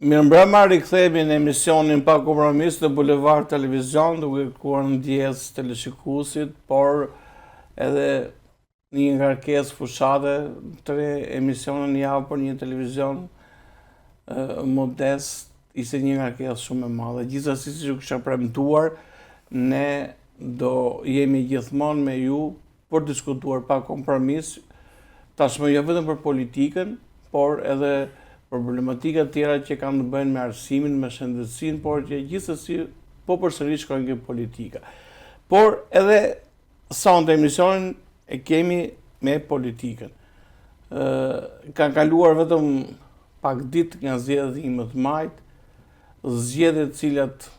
Mirëmbrëma, rikthehemi në emisionin Pa Kompromis në Bulevard Televizion, duke kërkuar ndjes teleshikuesit, por edhe një ngarkesë fushate, 3 emisione në javë për një televizion modest, ishte një ngarkesë shumë e madhe. Gjithsesi, siç u kisha premtuar, ne do jemi gjithmonë me ju për diskutuar pa kompromis, tashmë jo vetëm për politikën, por edhe problematika tjera që kanë të bëjnë me arsimin, me shëndetësinë, por që gjithsesi po përsëri shkojnë ke politika. Por edhe sonte emisionin e kemi me politikën. Kanë kaluar vetëm pak ditë nga zgjedhjet e 11 majit, zgjedhjet të cilat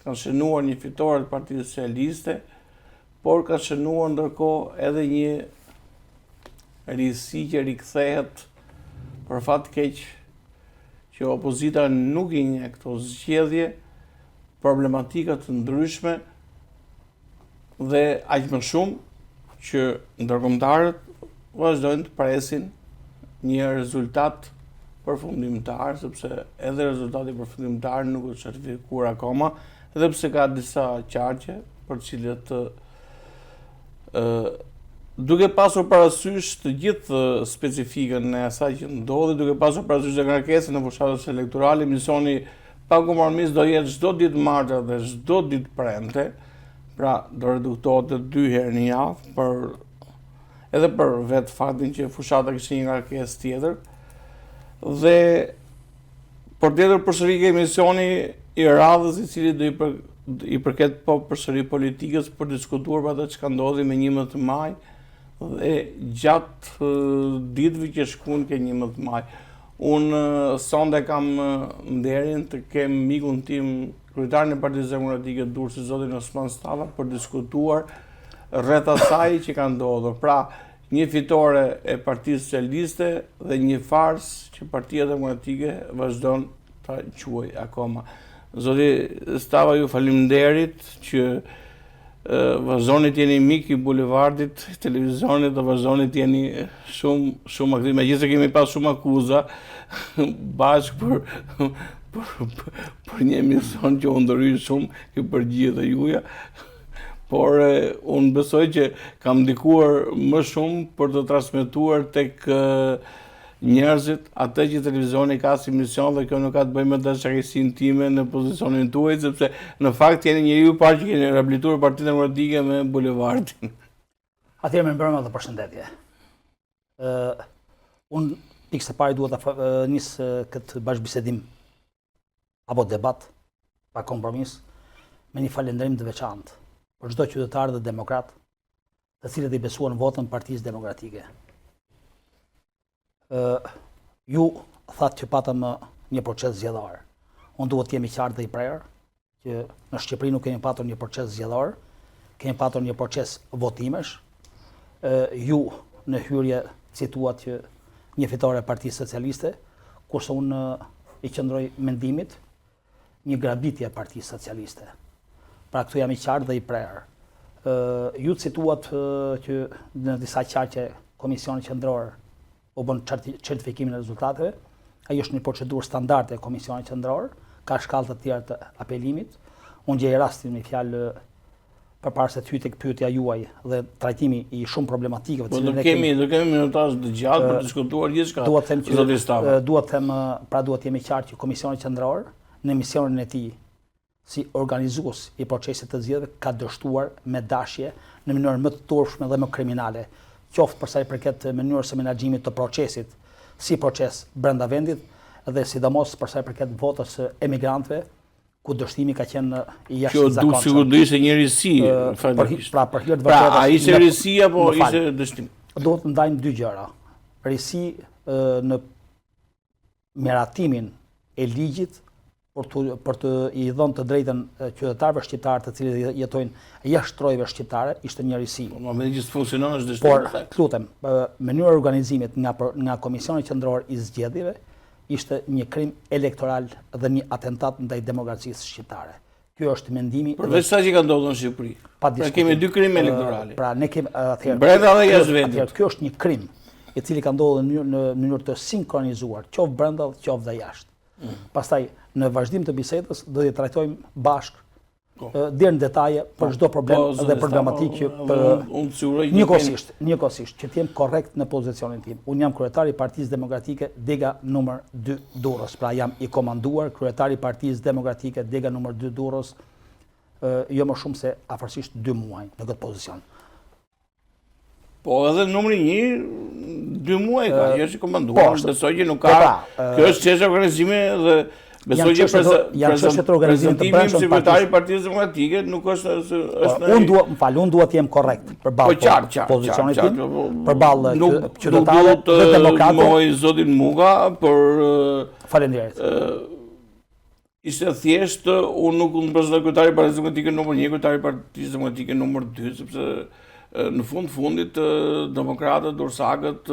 kanë shënuar një fitore të Partisë Socialiste, por kanë shënuar ndërkohë edhe një risi që rikthehet për fat keq që opozita nuk i njeh këto zgjedhje, problematika të ndryshme dhe aq më shumë që ndërkombëtarët vazhdojnë të presin një rezultat përfundimtar, sepse edhe rezultati përfundimtar nuk është certifikuar akoma, edhe pse ka disa qarqe për të cilët duke pasur parasysh të gjithë specifikën e asaj që ndodhi, duke pasur parasysh dhe ngarkesën në fushatës elektorale, emisioni Pa Kompromis do jetë çdo ditë martë dhe çdo ditë premte, pra do reduktohet të 2 herë në javë, edhe për vetë faktin që fushata kishte një ngarkesë tjetër. Dhe por tjetër përsëri ke emisioni i radhës i cili do i përket po përsëri politikës për diskutuar për atë çka ndodhi me 11 maj dhe gjatë ditëve që shkuan ke 11 maj. Unë sonde kam nderin të kem mikun tim, kryetarin e Partisë Demokratike Durrësi, zotin Osman Stalla, për diskutuar rreth asaj që ka ndodhur. Pra, një fitore e Partisë Socialiste dhe një farsë që Partia Demokratike vazhdon ta quaj akoma. Zoti Stalla, ju faleminderit që vazhdoni të jeni mik i bulevardit, televizionit, dhe vazhdoni të jeni shumë aktiv. Megjithëse kemi pas shumë akuza bashkë për një emision që u ndërhyj shumë që përgjigjet e juaja, por unë besoj që kam ndikuar më shumë për të transmetuar tek njerëzit atë që televizioni ka si mision, dhe kjo nuk ka të bëjë me dashakeqësinë time në pozicionin tuaj, sepse në fakt jeni njeriu i parë që keni riabilituar Partinë Demokratike me bulevardin. Atëherë mirëmbrëma dhe përshëndetje. Unë pikë së pari duhet të nis këtë bashkëbisedim apo debat pa kompromis me një falënderim të veçantë për çdo qytetar dhe demokrat, të cilët i besuan votën Partisë Demokratike. Ju thatë që patëm një proces zgjedhor. Unë duhet të jemi qartë dhe i prerë që në Shqipëri nuk kemi patur një proces zgjedhor, kemi patur një proces votimesh. Ju në hyrje cituat që një fitore e Partisë Socialiste, kurse unë i qëndroj mendimit një grabitje e Partisë Socialiste. Pra këtu jam i qartë dhe i prerë. Ju cituat që në disa qarqe Komisioni Qendror u bën certifikimin e rezultateve. Ajo është një procedurë standarde e Komisionit Qendror, ka shkallë të tjera të apelimit. Unë gjej rastin me fjalë përpara se të hyj tek pyetja juaj dhe trajtimi i shumë problematikave të cilat do kemi minutazh të gjatë për të diskutuar gjithçka. Duhet të them duhet jemi qartë që Komisioni Qendror në misionin e tij si organizues i procesit të zgjedhjeve ka dështuar me dashje në mënyrë më të turpshme dhe më kriminale, qoftë për sa i përket mënyrës së menaxhimit të procesit si proces brenda vendit dhe sidomos për sa i përket votës së emigrantëve, ku dështimi ka qenë i jashtëzakonshëm. Që sigurisht do ishte një risi. Për hir të vërtetës. A ishte risi apo ishte dështim? Duhet të ndajmë dy gjëra. Risi në miratimin e ligjit për të i dhënë të drejtën qytetarëve shqiptarë të cilët jetojnë jashtë trojve shqiptare, ishte një risi. Me gjithë funksionon është dështim. Por, lutem, mënyra e organizimit nga Komisioni Qendror i Zgjedhjeve ishte një krim elektoral dhe një atentat ndaj demokracisë shqiptare. Ky është mendimi. Përveç sa që ka ndodhur në Shqipëri. Pra kemi 2 krime elektorale. Pra ne kemi atëherë. Brenda dhe jashtë vendit. Ky është një krim i cili ka ndodhur në mënyrë të sinkronizuar, qoftë brenda, qoftë dhe jashtë. Pastaj, në vazhdim të bisedës, do t'i trajtojmë bashkë deri në detaje për çdo problem dhe problematikë njëkohësisht që të jem korrekt në pozicionin tim. Unë jam kryetari i Partisë Demokratike Dega numër 2 Durrës, pra jam i komanduar kryetari i Partisë Demokratike Dega numër 2 Durrës, jo më shumë se afërsisht 2 muaj në këtë pozicion. Po edhe numri 1, 2 muaj ka, që është i komanduar, besoj që nuk ka, kjo është çështje organizimi dhe besoj që prezantimi si kryetari i Partisë Demokratike nuk është unë duhet të jem korrekt përballë pozicionit tim, përballë qytetarëve dhe demokratëve. Nuk moj zotin Muga, por faleminderit. Ishte thjesht unë nuk unë prezantoj kryetari i Partisë Demokratike numër 1, kryetari i Partisë Demokratike numër 2, sepse në fundit demokratët, dursakët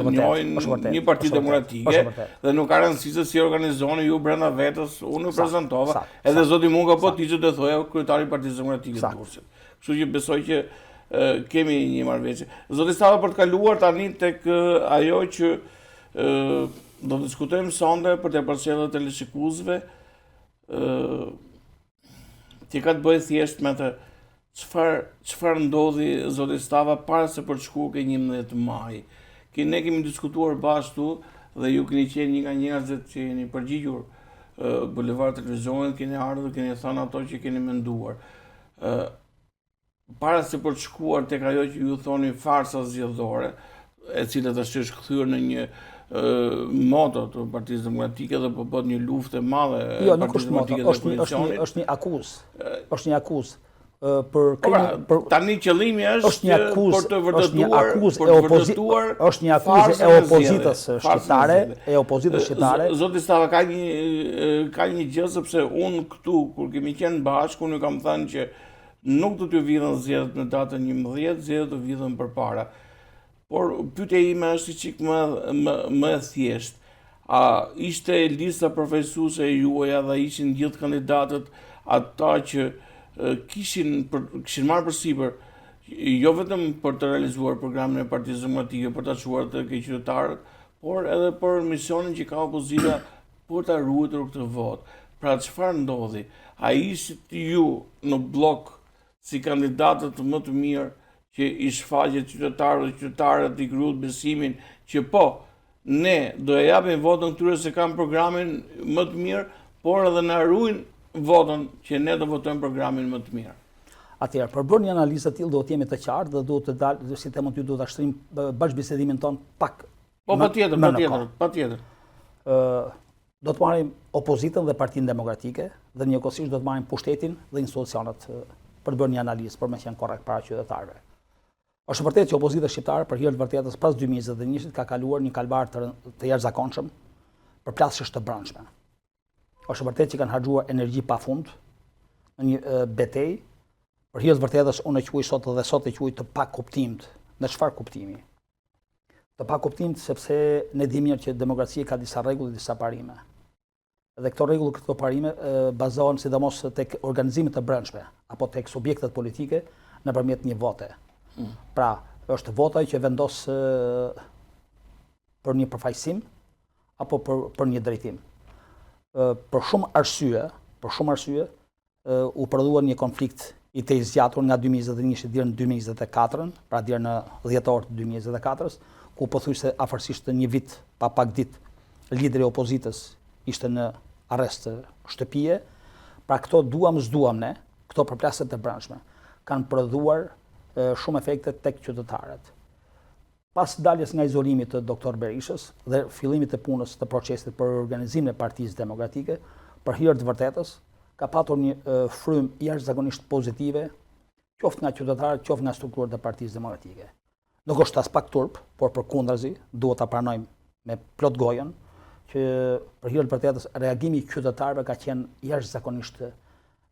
njohin një parti demokratike dhe nuk ka rëndësi se si organizoni ju brenda vetës, unë u prezantova, edhe zoti Munga po ti që të thoja kryetari i Partisë Demokratike të Durrësit. Kështu që besoj që kemi një marrëveshje. Zoti Stava, për të kaluar tani tek ajo që do të diskutojmë sonde për të përcjellë teleshikuesve, ti ka të bëjë thjesht me të çfarë ndodhi zoti Stava para se për të shkuar ke 11 maj. Ne kemi diskutuar bashkë dhe ju keni qenë një nga njerëzit që jeni përgjigjur bulevard televizionit, keni ardhur, keni thënë ato që keni menduar. Para se për të shkuar tek ajo që ju thoni farsa zgjedhore, e cila tash është kthyer në një moto të Partisë Demokratike dhe po bëhet një luftë e madhe. Jo, nuk është moto, është një akuzë. Është një akuzë. Tani qëllimi është për të vërtetuar është një akuzë e opozitës shqiptare. Zoti Stava, ka një gjë, sepse unë këtu kur kemi qenë bashkë, unë kam thënë që nuk do t'ju vidhen zgjedhjet në datën 11, zgjedhjet do vidhen përpara. Por pyetja ime është çik më e thjeshtë. A ishte lista përfaqësuese e juaja dhe ishin gjithë kandidatët ata që kishin marrë përsipër jo vetëm për të realizuar programin e Partisë Demokratike, për ta çuar te qytetarët, por edhe për misionin që ka opozita për ta ruajtur këtë votë. Pra çfarë ndodhi? A ishit ju në blok si kandidatët më të mirë që i shfaqet qytetarët i kryet besimin që po, ne do e japim votën këtyre se kanë programin më të mirë, por edhe na ruajnë votën që ne do votojmë programin më të mirë. Atëherë, për bërë një analizë të tillë do të jemi të qartë dhe do të dalë, si temën ty do ta shtrim bashkëbisedimin ton pak. Po patjetër. Do të marrim opozitën dhe Partinë Demokratike dhe njëkohësisht do të marrim pushtetin dhe institucionet për të bërë një analizë, për me qenë korrekt para qytetarëve. Është vërtet që opozita shqiptare për hir të vërtetës pas 2021 ka kaluar një kalbar të jashtëzakonshëm për plasësh të brendshme. Është vërtet që kanë harxuar energji pafund në një betejë. Për hir të vërtetës unë e quaj sot e quaj të pakuptimt. Në çfarë kuptimi? Të pakuptimt sepse ne dimë mirë që demokracia ka disa rregull dhe disa parime. Dhe këto parime bazohen sidomos tek organizimet të brendshme apo tek subjektet politike nëpërmjet një vote. Pra, është vota që vendos për një përfaqësim apo për një drejtim. Për shumë arsye u prodhua një konflikt i të zgjatur nga 2021 deri në 2024, pra deri në dhjetor të 2024, ku pothuajse afërsisht një vit pa pak ditë lideri i opozitës ishte në arrest shtëpie. Pra këto duam s'duam ne, këto përplasje të brendshme kanë prodhuar shumë efekte tek qytetarët. Pas daljes nga izolimi të doktor Berishës dhe fillimit të punës të procesit për organizimin e Partisë Demokratike, për hir të vërtetës, ka patur një frymë jashtëzakonisht pozitive, qoftë nga qytetarët, qoftë nga strukturat e Partisë Demokratike. Nuk është as pak turp, por përkundrazi, duhet ta pranojmë me plot gojën që për hir të vërtetës reagimi i qytetarëve ka qenë jashtëzakonisht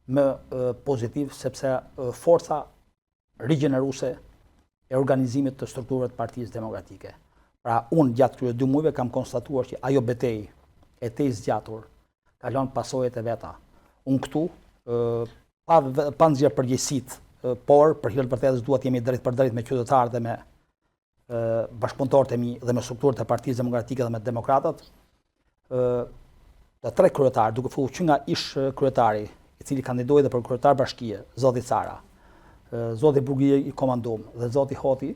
më pozitiv, sepse forca rigjeneruese e organizimit të strukturave të Partisë Demokratike. Pra, unë gjatë këtyre 2 muajve kam konstatuar që ajo betejë e të zgjatur ka lënë pasojat e veta. Unë këtu pa nxjerr përgjegjësitë, por për hir të vërtetës duhet jemi drejt për drejt me qytetarët dhe me bashkëpunëtorët e mi dhe me strukturët e Partisë Demokratike dhe me demokratët. të 3 kryetarë, duke filluar që nga ish kryetari, i cili kandidoi dhe për kryetar bashkie, zoti Cara, zoti Burgi i komandum dhe zoti Hoti,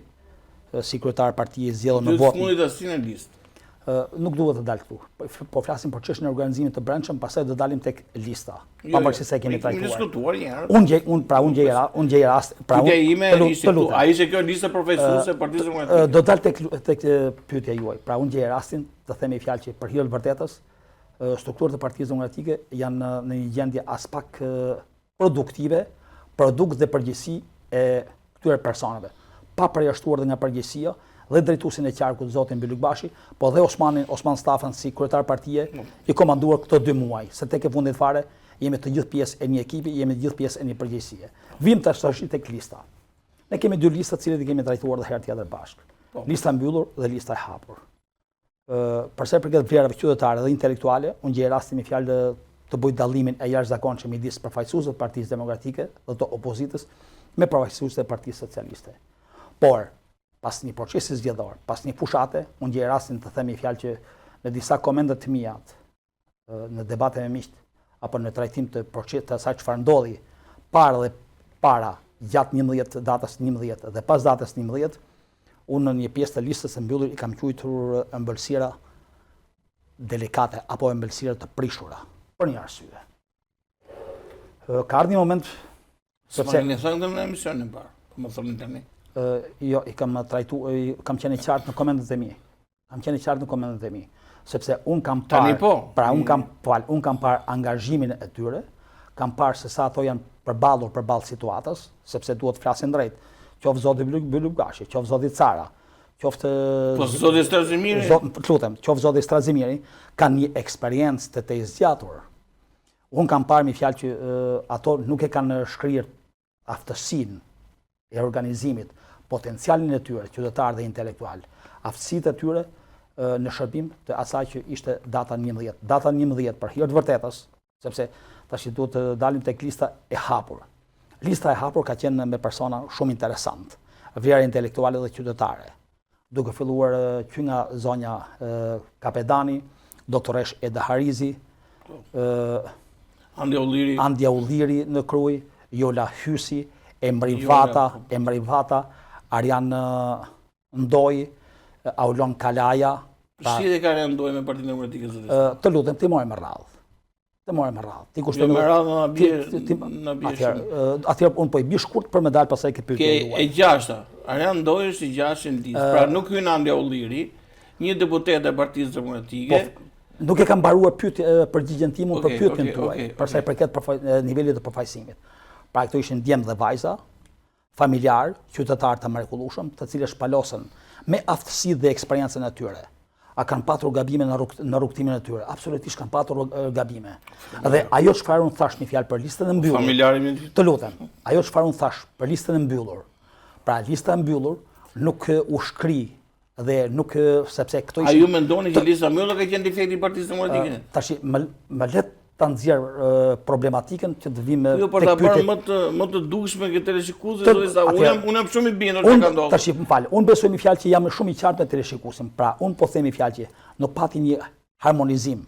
si kryetar partie zgjedhur në votë. Dy fundit asin e listë. Nuk duhet të dalë këtu. Po flasim për çështjen e organizimit të brendshëm, pastaj do dalim tek lista. Pavarësisht se kemi trajtuar. Diskutuar një herë. Unë gjej rast, pyetja ime ishte këtu. A ishte kjo listë profesuese e Partisë Demokratike? Do dal tek pyetja juaj. Pra unë gjej rastin të themi fjalë që për hir të vërtetës, strukturët e Partisë Demokratike janë në një gjendje as pak produktive, produkt dhe përgjegjësi e këtyre personave, pa përjashtuar dhe nga përgjegjësia dhe drejtuesin e qarkut zotin Bylukbashi, po dhe Osman Stafan si kryetar partie i komanduar këto 2 muaj, se tek e fundit fare jemi të gjithë pjesë e një ekipi, jemi të gjithë pjesë e një përgjegjësie. Vim tash tek lista. Ne kemi 2 lista të cilat i kemi trajtuar dhe herë tjetër bashkë. Lista mbyllur dhe lista e hapur. Përsa i përket vlerave qytetare dhe intelektuale, unë gjej rastin me fjalë të bëj dallimin e jashtëzakonshëm midis përfaqësuesve të Partisë Demokratike dhe të opozitës me përfaqësuesve të Partisë Socialiste. Por pas një procesi zgjedhor, pas një fushate, unë gjej rastin të themi fjalë që në disa komente të mia në debate me miqt apo në trajtim të procesit të asaj çfarë ndodhi para gjatë datës 11 dhe pas datës 11, unë në një pjesë të listës së mbyllur i kam quajtur ëmbëlsira delikate apo ëmbëlsira të prishura për një arsye. Ka ardhur një moment sepse ne thonë në emisionin parë, po më thonë tani. Jo, i kam trajtuar, kam qenë i qartë në komentet e mi. Sepse unë kam parë, unë kam parë angazhimin e tyre, kam parë se sa ato janë përballë situatës, sepse duhet flasin drejt. Qoftë zoti Bylukbashi, qoftë zoti Cara, qoftë zoti Strazimiri. Qoftë zoti Strazimiri kanë një eksperiencë të zgjatur. Unë kam parë me fjalë që ato nuk e kanë shkrirë aftësinë e organizimit, potencialin e tyre, qytetar dhe intelektual, aftësitë e tyre në shërbim të asaj që ishte data 11. Data 11 për hir të vërtetës, sepse tash duhet të dalim tek lista e hapur. Lista e hapur ka qenë me persona shumë interesant, vlera intelektuale dhe qytetare, duke filluar që nga zonja Kapedani, doktoresh Eda Harizi, Andja Ulliri në Kruj, Jola Hysi, Emri Vata, Arjan Ndoj, Aulon Kalaja. Si dhe ka Ndoj me Partinë Demokratike zotë? Të lutem, ti more me radhë. Ti kushton me radhë në bie shumë. Atëherë unë po i bi shkurt për me dalë pasaj këtë pyetje juaj. E gjashta. Arjan Ndoj është i gjashtë në listë. Pra nuk hyn Andja Ulliri, një deputet e Partisë Demokratike. Nuk e kam mbaruar përgjigjen timun për pyetjen tuaj, për sa i përket nivelit të përfaqësimit. Pra këto ishin djemë dhe vajza, familjar, qytetar të mrekullueshëm, të cilët shpalosën me aftësi dhe eksperiencën e tyre. A kanë patur gabime në rrugtimin e tyre? Absolutisht kanë patur gabime. Dhe ajo çfarë unë thash një fjalë për listën e mbyllur. Familjarë të lutem. Ajo çfarë unë thash për listën e mbyllur. Pra lista e mbyllur nuk u shkri dhe nuk sepse këto ishin. A ju mendoni që lista e mbyllur ka qenë defekti i Partisë Demokratike? Tash më le ta nxjerr problematikën që të vim tek pyetjet. Jo, për ta bërë më të dukshme këtë teleshikuese, unë jam shumë i bindur se ka ndodhur. Tash më fal, unë besoj me fjalë që jam shumë i qartë me teleshikuesin. Pra, unë po themi fjalë që nuk pati një harmonizim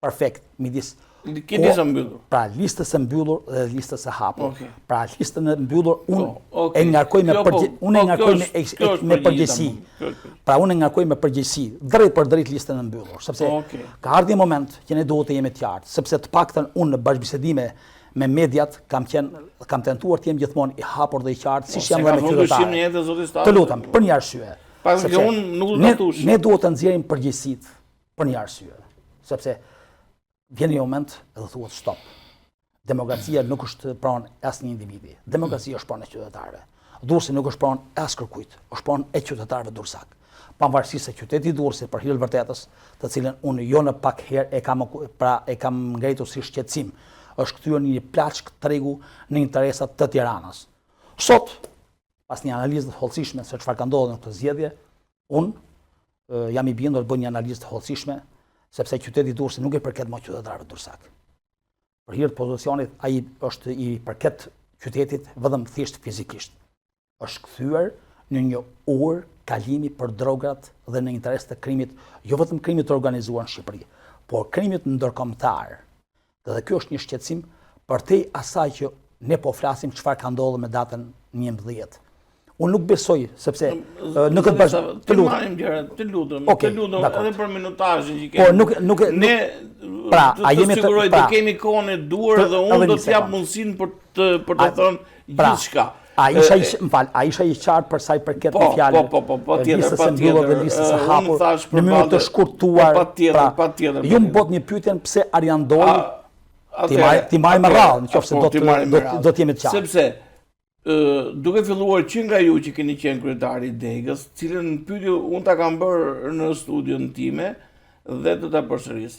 perfekt midis lista e mbyllur. Pra, listës së mbyllur dhe listës së hapur. Pra, listën e mbyllur unë e ngarkoj me përgjegjësi. Pra, unë e ngarkoj me përgjegjësi, drejt për drejt listën e mbyllur, sepse ka ardhur një moment që ne duhet të jemi të qartë, sepse të paktën unë në bashkëbisedime me mediat kam tentuar të jem gjithmonë i hapur dhe i qartë, siç jam dhe me qytetarët. Të lutem, për një arsye. Ne duhet të nxjerrim përgjegjësitë për një arsye, sepse vjen një moment edhe thuhet stop. Demokracia nuk është pranë asnjë individi. Demokracia është pranë e qytetarëve. Durrësi nuk është pranë as kërkujt, është pranë e qytetarëve durrësak. Pavarësisht se qyteti i Durrësit për hir të vërtetës, të cilën unë jo në pak herë e kam ngritur si shqetësim, është kthyer në një plaçk tregu në interesat të Tiranës. Sot, pas një analizë të hollësishme se çfarë ka ndodhur në këtë zgjedhje, unë jam i bindur të bëj një analizë të hollësishme sepse qyteti i Durrësit nuk i përket më qytetarëve durrësak. Për hir të pozicionit, ai është i përket qytetit vetëm thjesht fizikisht. Është kthyer në një urë kalimi për drogat dhe në interes të krimit, jo vetëm krimit të organizuar në Shqipëri, por krimit ndërkombëtar. Dhe kjo është një shqetësim përtej asaj që ne po flasim çfarë ka ndodhur me datën 11. Unë nuk besoj, sepse në këtë bashkë të lutem, të lutem, edhe për minutazhin që kemi. Po nuk ne a jemi të siguroj të kemi kohën e duhur dhe unë do të jap mundësinë për të thënë gjithçka. A isha i qartë për sa i përket në fjalë. Po, tjetër, dhe listës së hapur, në mënyrë të shkurtuar. Patjetër. Ju më bot një pyetjen pse Arjan Doli ti marrë me radhë, nëse do të jemi të qartë. Sepse duke filluar që nga ju që keni qenë kryetari i Degës, cilën pyetje unë ta kam bërë në studion time dhe do ta përsëris.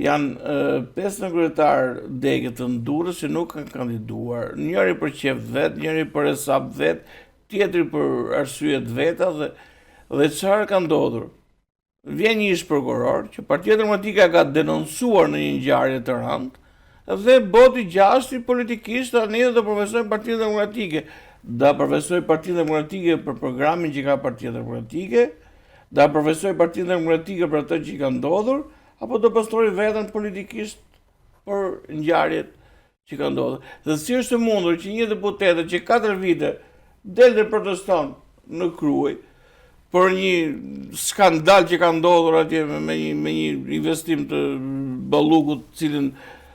Janë 5 kryetar Degë të Durrës që nuk kanë kandiduar, njëri për qef vet, njëri për hesab vet, tjetri për arsye të veta dhe çfarë ka ndodhur? Vjen një ish prokuror që Partia Demokratike ka denoncuar në një ngjarje të rëndë dhe boti gjashti politikisht tani do përfaqësojnë Partinë Demokratike. Da përfaqësoj Partinë Demokratike për programin që ka Partia Demokratike, da përfaqësoj Partinë Demokratike për atë që ka ndodhur, apo do pastroj veten politikisht për ngjarjet që ka ndodhur. Dhe si është mundur që një deputet që 4 vite del dhe proteston në Kruaj për një skandal që ka ndodhur atje me një investim të Ballukut, cilën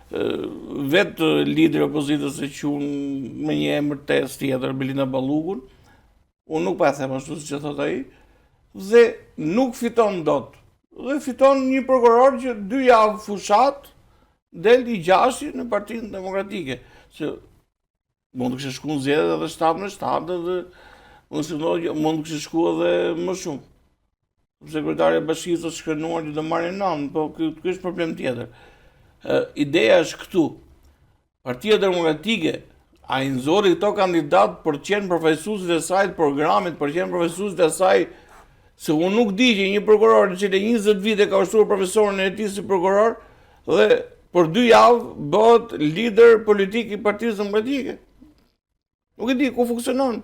vetë lideri opozitës e qunë me një emër test tjetër, Belinda Ballukun, unë nuk pa e them ashtu siç e thot ai, dhe nuk fiton dot. Dhe fiton një prokuror që 2 javë fushat del i gjashti në Partinë Demokratike. Që mund të kishte shkuar zgjedhjet edhe 7-7 dhe mund të kishte shkuar edhe më shumë. Sekretari i Bashkisë është shkrenuar që do marrin 9, po ky është problem tjetër. Ideja është këtu. Partia Demokratike a i nxorri këto kandidat për të qenë përfaqësuesit e saj të programit, për të qenë përfaqësuesit e saj. Se unë nuk di që një prokuror që 20 vite ka ushtruar profesorin e tij si prokuror dhe për 2 javë bëhet lider politik i Partisë Demokratike. Nuk e di ku funksionon.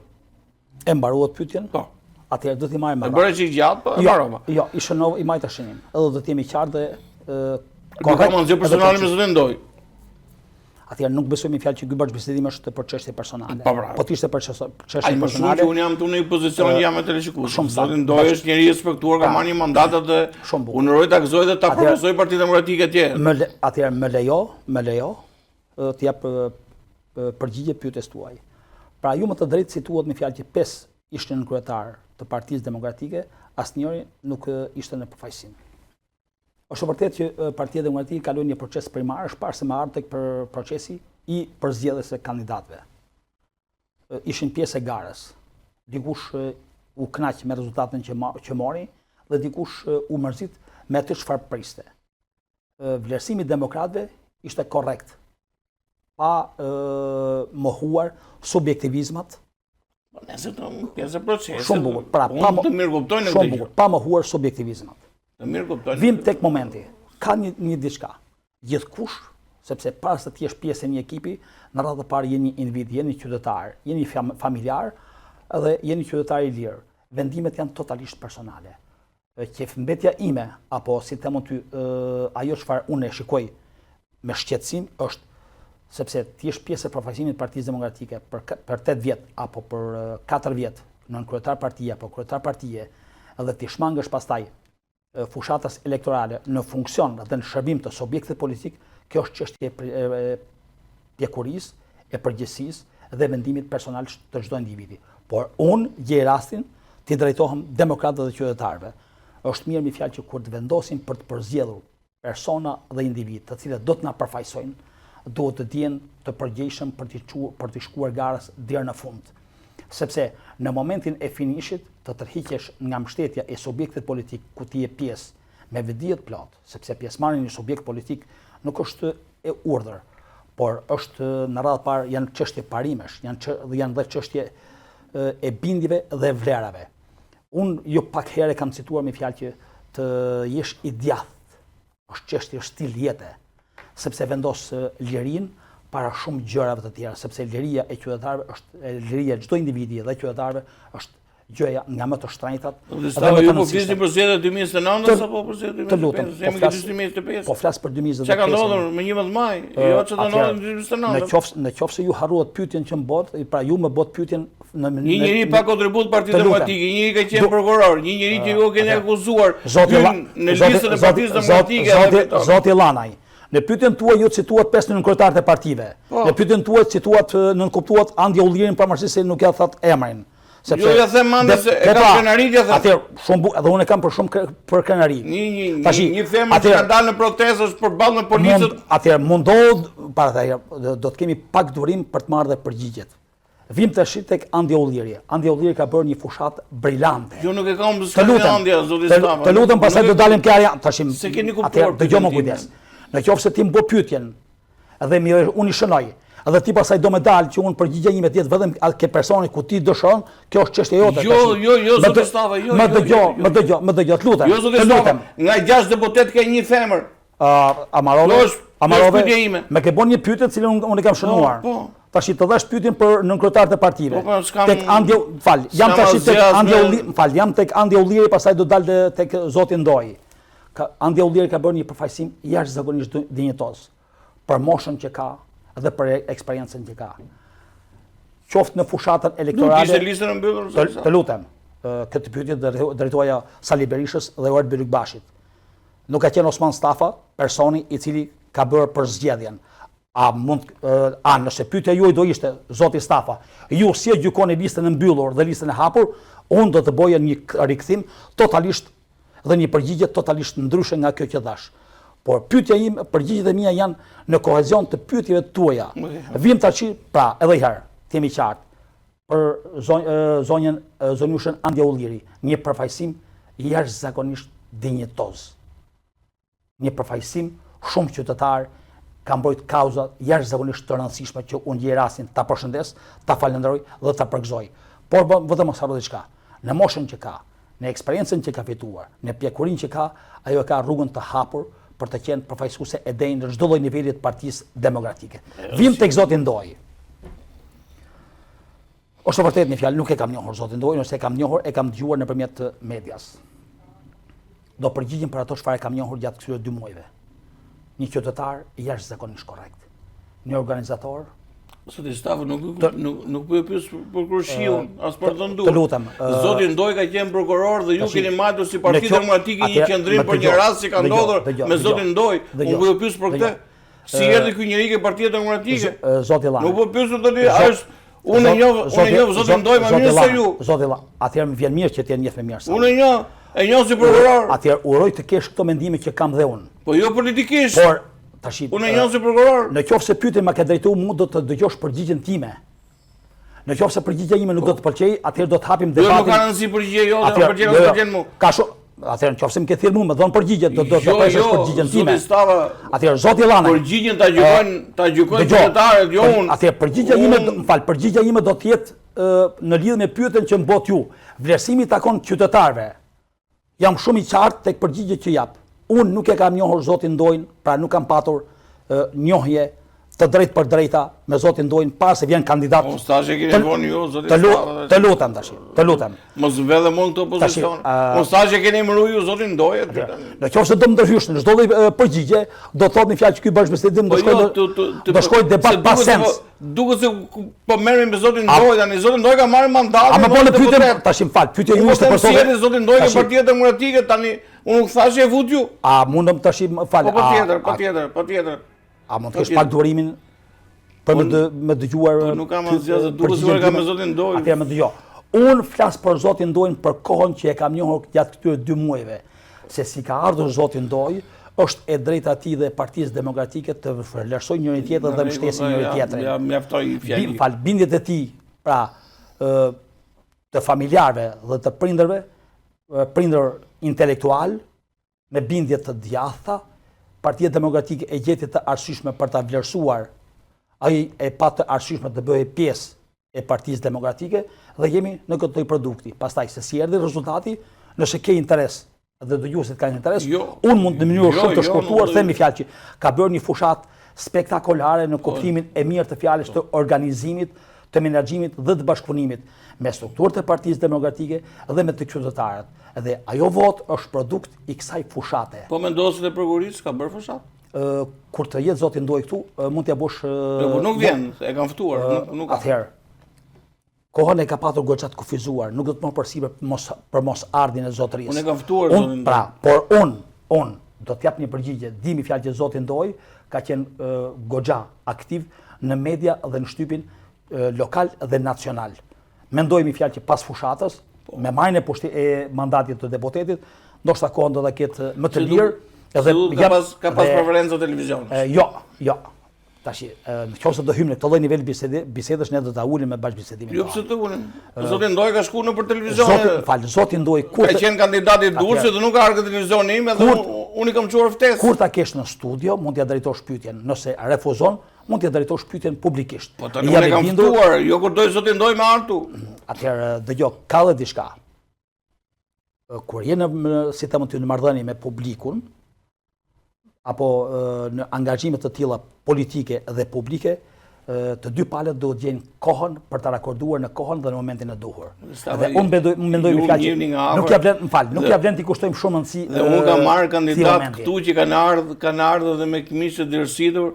E mbaruat pyetjen? Po. Atëherë do t'i marrim me. E bëra çik gjatë, po e mbarova. Jo, i shënov i majta shënim. Edhe do të jemi qartë dhe korrekt. Kam asgjë personale me zonë ndoj. Atëherë nuk besoj me fjalë që ky bashkëbisedim është për çështje personale. Po të ishte për çështje personale. Ai unë jam në një pozicion jam me televizionit. Zonë ndoj është njëri i respektuar, ka marrë një mandat dhe unë uroj ta gëzoj dhe ta përfaqësoj Partinë Demokratike atje. Atëherë më lejo të jap përgjigje pyetjes tuaj. Pra ju më të drejtë situat me fjalë që 5 ishte në kryetar të Partisë Demokratike, asnjëri nuk ishte në përfaqësim. Është vërtet që Partia Demokratike kaloi një proces primar, është parë se më ardhi tek procesi i përzgjedhjes së kandidatëve. Ishin pjesë e garës. Dikush u kënaq me rezultatin që mori dhe dikush u mërzit me atë çfarë priste. Vlerësimi i demokratëve ishte korrekt, pa mohuar subjektivizmat. Nëse të pjesë e procesit. Shumë bukur. Pra, të mirë kuptojnë këtë gjë. Pa mohuar subjektivizmat. Vim tek momenti, ka një diçka. Gjithkush, sepse para se të jesh pjesë e një ekipi, në radhë të parë jeni individ, jeni qytetar, jeni familjar, edhe jeni qytetar i lirë. Vendimet janë totalisht personale. Qefmbetja ime, apo si themon ty, ajo çfarë unë e shikoj me shqetësim është sepse ti jesh pjesë e përfaqësimit të Partisë Demokratike për 8 vjet apo për 4 vjet nën kryetar partie apo kryetar partie, edhe ti shmangësh pastaj fushatës elektorale në funksion dhe në shërbim të subjektit politik, kjo është çështje e pjekurisë, e përgjegjësisë dhe vendimit personal të çdo individi. Por unë gjej rastin të drejtohem demokratëve dhe qytetarëve. Është mirë mi fjalë që kur të vendosin për të përzgjedhur persona dhe individ, të cilët do të na përfaqësojnë, duhet të jenë të përgjegjshëm për të shkuar garës deri në fund. Sepse në momentin e finishit të tërhiqesh nga mbështetja e subjektit politik ku ti je pjesë me vëdijet plot, sepse pjesëmarrja në një subjekt politik nuk është e urdhër, por është në radhë parë janë çështje parimesh, janë dhe çështje e bindjeve dhe vlerave. Unë jo pak herë kam cituar me fjalë që të jesh i djathtë është çështje stil jete, sepse vendos lirinë para shumë gjërave të tjera, sepse liria e qytetarëve është liria çdo individi dhe qytetarëve është gjëja nga më të shtrenjtat. Ju po flisni për zgjedhjet 2029 apo për zgjedhjet 2025? Jemi në 2025. Po flas për 2025. Çka ka ndodhur me 11 maj? Jo çka do ndodhur në 2029. Në qoftë se ju harruat pyetjen që më bot, pra ju më bot pyetjen një njeri pa kontribut Partisë Demokratike, një njeri ka qenë prokuror, një njeri që ju keni akuzuar në listën e Partisë Demokratike. Zoti Llanaj, në pyetjen tuaj ju cituat 5 nënkryetarët e partive. Në pyetjen tuaj cituat nënkuptuat Andi Ullirin pavarësisht se nuk ja that emrin. Jo ja them mande se e kam krenarit ja them. Atëherë shumë edhe unë kam për shumë për krenari. Një femër që ka dalë në protestë përballë me policët. Atëherë mundohet para thajë do të kemi pak durim për të marrë dhe përgjigjet. Vim tash tek Andi Ulliri. Andi Ulliri ka bërë një fushat brillante. Jo nuk e kam bësë Andi, zoti Stava. Të lutem pastaj do dalim këja tashim. Se keni kuptuar. Dëgjoj më kujdes. Në qoftë se ti më bë pyetjen dhe unë i shënoj, edhe ti pastaj do më dal që unë përgjigja ime të jetë vetëm ke personi ku ti dëshon, kjo është çështja jote. Jo, zoti Stava, jo. Më dëgjoj, të lutem. Jo, zoti Stava, nga 6 deputet ka një femër. Amarove, me ke bën një pyetje të cilën unë kam shënuar. Tash të dhash pyetjen për nënkryetarët e partive. Tek Andi, jam tek Andi Ulliri, pastaj do dal tek zoti Ndoj. Andi Ulliri ka bërë një përfaqësim jashtëzakonisht dinjitoz për moshën që ka dhe për eksperiencën që ka. Qoftë në fushatën elektorale. Nuk ishte listën e mbyllur. Të lutem. Këtë pyetje drejtoja Sali Berishës dhe Ort Bylykbashit. Nuk ka qenë Osman Stafa, personi i cili ka bërë për zgjedhjen. Nëse pyetja juaj do ishte, zoti Stafa, ju si e gjykoni listën e mbyllur dhe listën e hapur, unë do të bëja një rikthim totalisht dhe një përgjigje totalisht ndryshe nga kjo që dhash. Por pyetja ime, përgjigjet e mia janë në kohezion të pyetjeve tuaja. Vim tash, pra, edhe herë, të jemi qartë, për zonjushën Andi Ulliri, një përfaqësim jashtëzakonisht dinjitoz. Një përfaqësim shumë qytetar ka mbrojt kauza jashtëzakonisht të rëndësishme që unë gjej rastin ta përshëndes, ta falenderoj dhe ta përgëzoj. Por vetëm mos harro diçka. Në moshën që ka, në eksperiencën që ka fituar, në pjekurinë që ka, ajo ka rrugën të hapur për të qenë përfaqësuese e denjë në çdo lloj niveli të Partisë Demokratike. Vim tek zoti Ndoj. Është vërtet një fjalë, nuk e kam njohur zotin Ndoj, nëse e kam njohur, e kam dëgjuar nëpërmjet medias. Do përgjigjem për ato çfarë kam njohur gjatë këtyre 2 muajve. Një qytetar jashtëzakonisht korrekt. Një organizator. Zoti Stava nuk po e pyes për kurshiun, as për të ndur. Të lutem. Zoti Ndoj ka qenë prokuror dhe ju keni marrë si Parti Demokratike një qendrim për një rast që ka ndodhur me zotin Ndoj. Unë po e pyes për këtë. Si erdhi ky njeri ke Partia Demokratike? Zoti Llanaj. Nuk po pyesu tani, unë e njoh zotin Ndoj më mirë se ju. Zoti Llanaj, atëherë më vjen mirë që ti e njeh më mirë se unë. Unë e njoh si prokuror. Atëherë uroj të kesh këto mendime që kam dhe unë. Po jo politikisht. Por tash unë e njoh si prokuror. Në qoftë se pyetja më ka drejtuar mua, do të dëgjosh përgjigjen time. Në qoftë se përgjigja ime nuk do të pëlqej, atëherë do të hapim debatin. Jo, nuk ka rëndësi përgjigje jote, përgjigjen mua. Ka shumë. Atëherë nëse më ke thirrur mua me dhon përgjigje, do të presh përgjigjen time. Atëherë zoti Llanaj. Përgjigjen ta gjykojnë qytetarët, jo unë. Atëherë përgjigja ime, përgjigja ime do të jetë në lidhje me pyetjen që më bot ju. Vlerësimi takon qytetarëve. Jam shumë i qartë tek përgjigjet që jap. Unë nuk e kam njohur zotin Ndojin, pra nuk kam patur njohje të drejtë për drejta me zotin Ndojin para se vjen kandidat. Mos tash e keni vënë ju zoti Stava. Të lutem tash. Të lutem. Mos vëllë mund këto pozicion. Mos tash e keni emëruar ju zotin Ndojin. Në qoftë se do më ndërhysh në çdo lloj përgjigje, do të thotë një fjalë që ky bashkëbisedim do shkojë debat pa sens. Duket se po merrem me zotin Ndoj, tani zoti Ndoj ka marrë mandat. A më bëni pyetje tash më fal, pyetja juaj është për sotë. Zoti Ndoj ke Partia Demokratike tani unë thash e vut ju. A mundem tash më fal. Patjetër. A mund të kesh pak durimin për më dëgjuar? Nuk kam asgjë, duket se ka me zotin Ndoj. Atëherë më dëgjoj. Unë flas për zotin Ndojin për kohën që e kam njohur gjatë këtyre 2 muajve. Se si ka ardhur zoti Ndoj, është e drejta e tij dhe Partisë Demokratike të vlerësojnë njëri tjetrin dhe mbështesin njëri tjetrin. Ja mjaftoi fjali. Fal bindjet e tij, pra të familjarëve dhe të prindërve, prindër intelektual me bindje të djatha, Partia Demokratike e gjeti të arsyeshme për ta vlerësuar, ai e pa të arsyeshme të bëhej pjesë e Partisë Demokratike dhe jemi në këtë lloj produkti. Pastaj se si erdhi rezultati, nëse ke interes dhe dëgjuesit kanë interes, unë mund në mënyrë shumë të shkurtuar themi fjalë që ka bërë një fushat spektakolare në kuptimin e mirë të fjalës të organizimit të menaxhimit dhe të bashkëpunimit me strukturët e Partisë Demokratike dhe me të qytetarët. Dhe ajo votë është produkt i kësaj fushate. Po mendoset e prokurisë ka bërë fushat? Kur të jetë zoti ndoj këtu, mund t'ja bosh... Po nuk vjen, e kanë ftuar. Atëherë, kohën e ka patur goxha të kufizuar, nuk do të më përsipër për mos ardhin e zotërisë. Unë e kam ftuar zotin. Pra, por unë do t'jap një përgjigje, dimi fjalë që zoti ndoj ka qenë goxha aktiv në media dhe në shtypin lokal dhe nacional. Mendojmë fjalë që pas fushatës, me marrjen e mandatit të deputetit, ndoshta kohën do ta ketë më të lirë. Ka pas preferencë televizionit? Jo. Tashi, nëse do hyjmë në këtë lloj niveli bisedësh, ne do ta ulim me bashkëbisedimin. Jo, pse të ulim? Zoti Ndoj ka shkuar nëpër televizion. Zoti Ndoj kur ka qenë kandidati i Durrësit dhe nuk ka ardhur televizionin im, edhe unë i kam çuar ftesë. Kur ta kesh në studio, mund t'ia drejtosh pyetjen. Nëse refuzon, mund t'ia drejtosh pyetjen publikisht. Po tani unë kam ftuar, jo kur doj zoti Ndoj me artu. Atëherë, dëgjoj, ka edhe diçka. Kur je si të mund të në marrëdhënie me publikun, apo në angazhime të tilla politike dhe publike, të dy palët do të gjejnë kohën për ta rakorduar në kohën dhe në momentin e duhur. Dhe unë mendoj me fjalë, nuk ja vlen t'i kushtojmë shumë rëndësi. Dhe unë kam marrë kandidat këtu që kanë ardhur dhe me këmishë të dërsitur,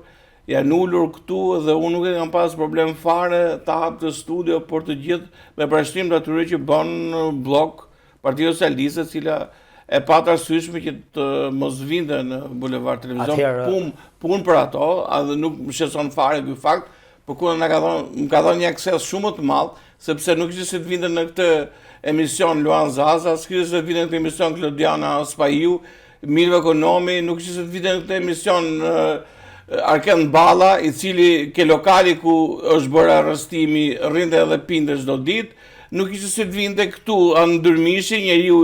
janë ulur këtu dhe unë nuk e kam pas problem fare ta hap të studio, por të gjithë me parashtrim të atyre që bën blok Partia Socialiste, e cila e pata arsyeshme që të mos vinte në bulevard televizion, punë për ato, edhe nuk më shqetëson fare ky fakt, por kur më ka dhënë një akses shumë të madh, sepse nuk ishte se të vinte në këtë emision Luan Zaza, s'kishte se të vinte në këtë emision Klodiana Spahiu, Mirë Ekonomi, nuk ishte se të vinte në këtë emision Arken Balla, i cili ke lokali ku është bërë arrestimi, rrinte edhe pinte çdo ditë, nuk ishte se të vinte këtu Ndërmishi, njeriu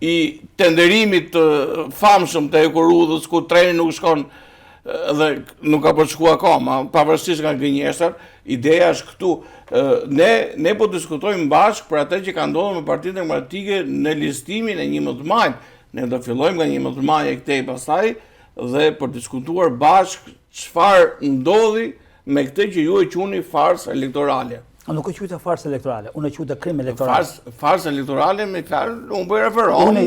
i tenderimit të famshëm të Ekorudhës, ku treni nuk shkon dhe nuk ka për shku akoma, pavarësisht nga gënjeshtër. Ideja është këtu, ne po diskutojmë bashkë për atë që ka ndodhur me Partinë Demokratike në listimin e 11 majit. Ne do fillojmë nga 11 maj e këtej pastaj dhe për diskutuar bashkë çfarë ndodhi me këtë që ju e quhni farsë elektorale. Nuk e quajtë farsë elektorale, unë e quajtë krim elektoral. Farsë elektorale me fjalë, unë po referohem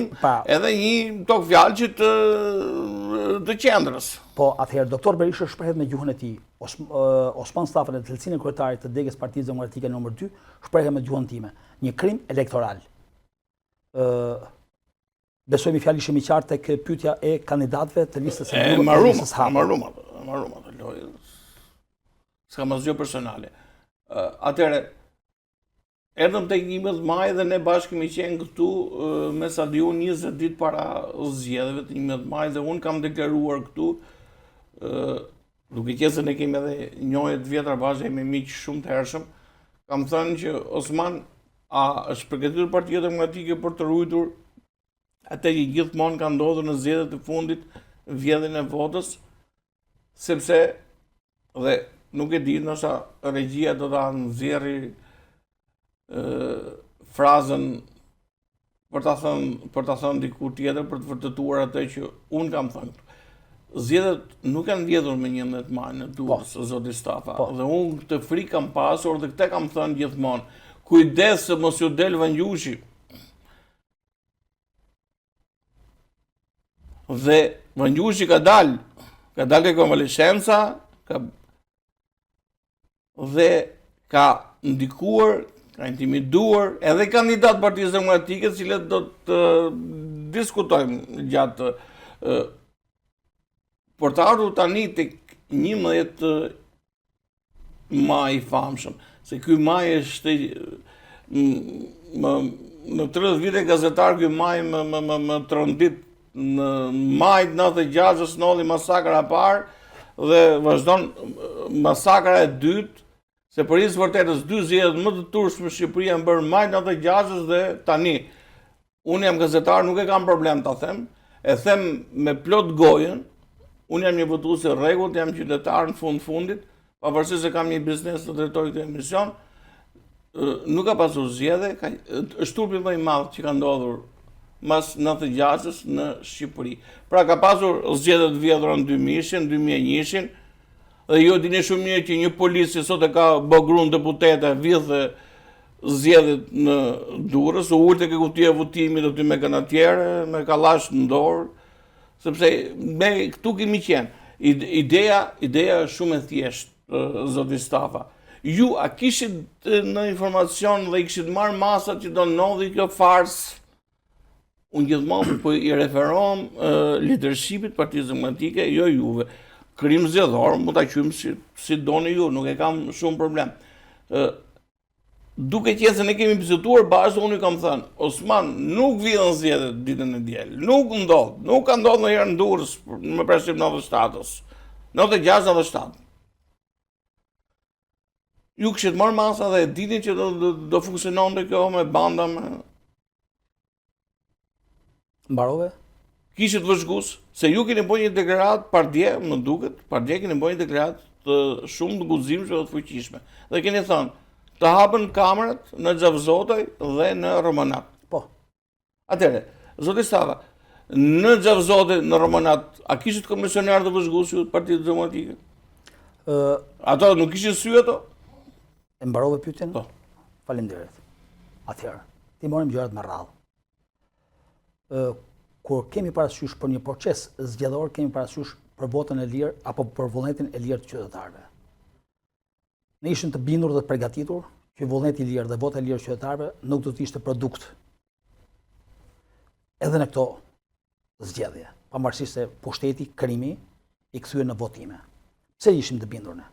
edhe një tokë fjalë që të qendrës. Po, atëherë, doktor Berisha shprehet me gjuhën e tij. Osman Stafën, e cilësinë e kryetarit të degës Partisë Demokratike nr. 2, shprehet me gjuhën time. Një krim elektoral. Besojmë fjalë ishim i qartë tek pyetja e kandidatëve të listës së Marruma. S'ka asgjë personale. Atëre, erdhëm tek 11 maj dhe ne bashkë kemi qenë këtu me stadion 20 ditë para zgjedhjeve të 11 maj dhe unë kam deklaruar këtu, duke qenë se ne kemi edhe njohje të vjetra bashkë me miq shumë të hershëm, kam thënë që Osman a është përgatitur Partia Demokratike për të ruajtur atë që gjithmonë ka ndodhur në zgjedhjet e fundit, vjedhjen e votës, sepse dhe nuk e di, nësa regjia do ta nxjerrë frazën për ta thënë diku tjetër, për të vërtetuar atë që unë kam thënë. Zgjedhjet nuk janë vjedhur me 11 maj në Durrës, zoti Stafa. Dhe unë këtë frikë kam pasur dhe këtë kam thënë gjithmonë. Kujdes se mos ju del Vangjushi. Dhe Vangjushi ka dalë ke konvalescenca, dhe ka ndikuar, ka intimiduar edhe kandidat Partisë Demokratike, cilët do të diskutojmë gjatë por të ardhur tani tek 11 maj i famshëm, se ky maj është në 30 vite gazetar, ky maj më trondit. Në maj 96 ndodhi masakra e parë dhe vazhdon masakra e dytë. Se për isë vërtetës, 2 zgjedhjet më të turpshme në Shqipëri janë bërë maj 96 dhe tani. Unë jam gazetar, nuk e kam problem ta them, e them me plot gojën, unë jam një votues i rregullt, jam qytetar në fundit, pavarësisht se kam një biznes të drejtoj këtë emision, nuk ka pasur zgjedhje, është turpi më i madh që ka ndodhur mas 96 në Shqipëri. Pra ka pasur zgjedhje të vjedhura në 2000, 2001, Dhe ju dini shumë mirë që një policë që sot e ka bë gruan deputete vjedhë zgjedhjet në Durrës, u ulte ke kutia e votimit aty me kanatiere, me kallash në dorë, sepse me këtu kemi qenë. Ideja është shumë e thjeshtë, zoti Stafa. Ju a kishit në informacion dhe i kishit marrë masat që do ndodhi kjo farsë? Unë gjithmonë po i referohem leadershipit Partisë Demokratike, jo juve. Krim zgjedhor, mund ta quajmë si doni ju, nuk e kam shumë problem. Duke qenë se ne kemi biseduar bashkë, unë i kam thënë, Osman, nuk vjen zgjedhjet ditën e diel. Nuk ndodh, nuk ka ndodhur ndonjëherë në Durrës me presim 97-s. 96-97. Ju kishit marrë masa dhe e dini që do funksiononte kjo me banda me... Mbarove? Kishit vëzhgues, se ju keni bërë një deklarat pardje, më duket, pardje keni bërë një deklarat të shumë të guximshme dhe të fuqishme. Dhe keni thënë, të hapen kamerat në Xhavzotoj dhe në Romanat. Po. Atëre, zoti Stava, në Xhavzotoj, në Romanat, a kishit komisionar të vëzhgues ju të Partisë Demokratike? Ato nuk kishin sy ato? E mbarove pyetjen? Po. Faleminderit. Atëherë, ti morëm gjërat me radhë. Kur kemi parasysh për një proces zgjedhor, kemi parasysh për votën e lirë apo për vullnetin e lirë të qytetarëve. Ne ishim të bindur dhe të përgatitur që vullneti i lirë dhe vota e lirë të qytetarëve nuk do të ishte produkt edhe në këto zgjedhje, pavarësisht se pushteti, krimi i kthye në votime. Pse ishim të bindur ne?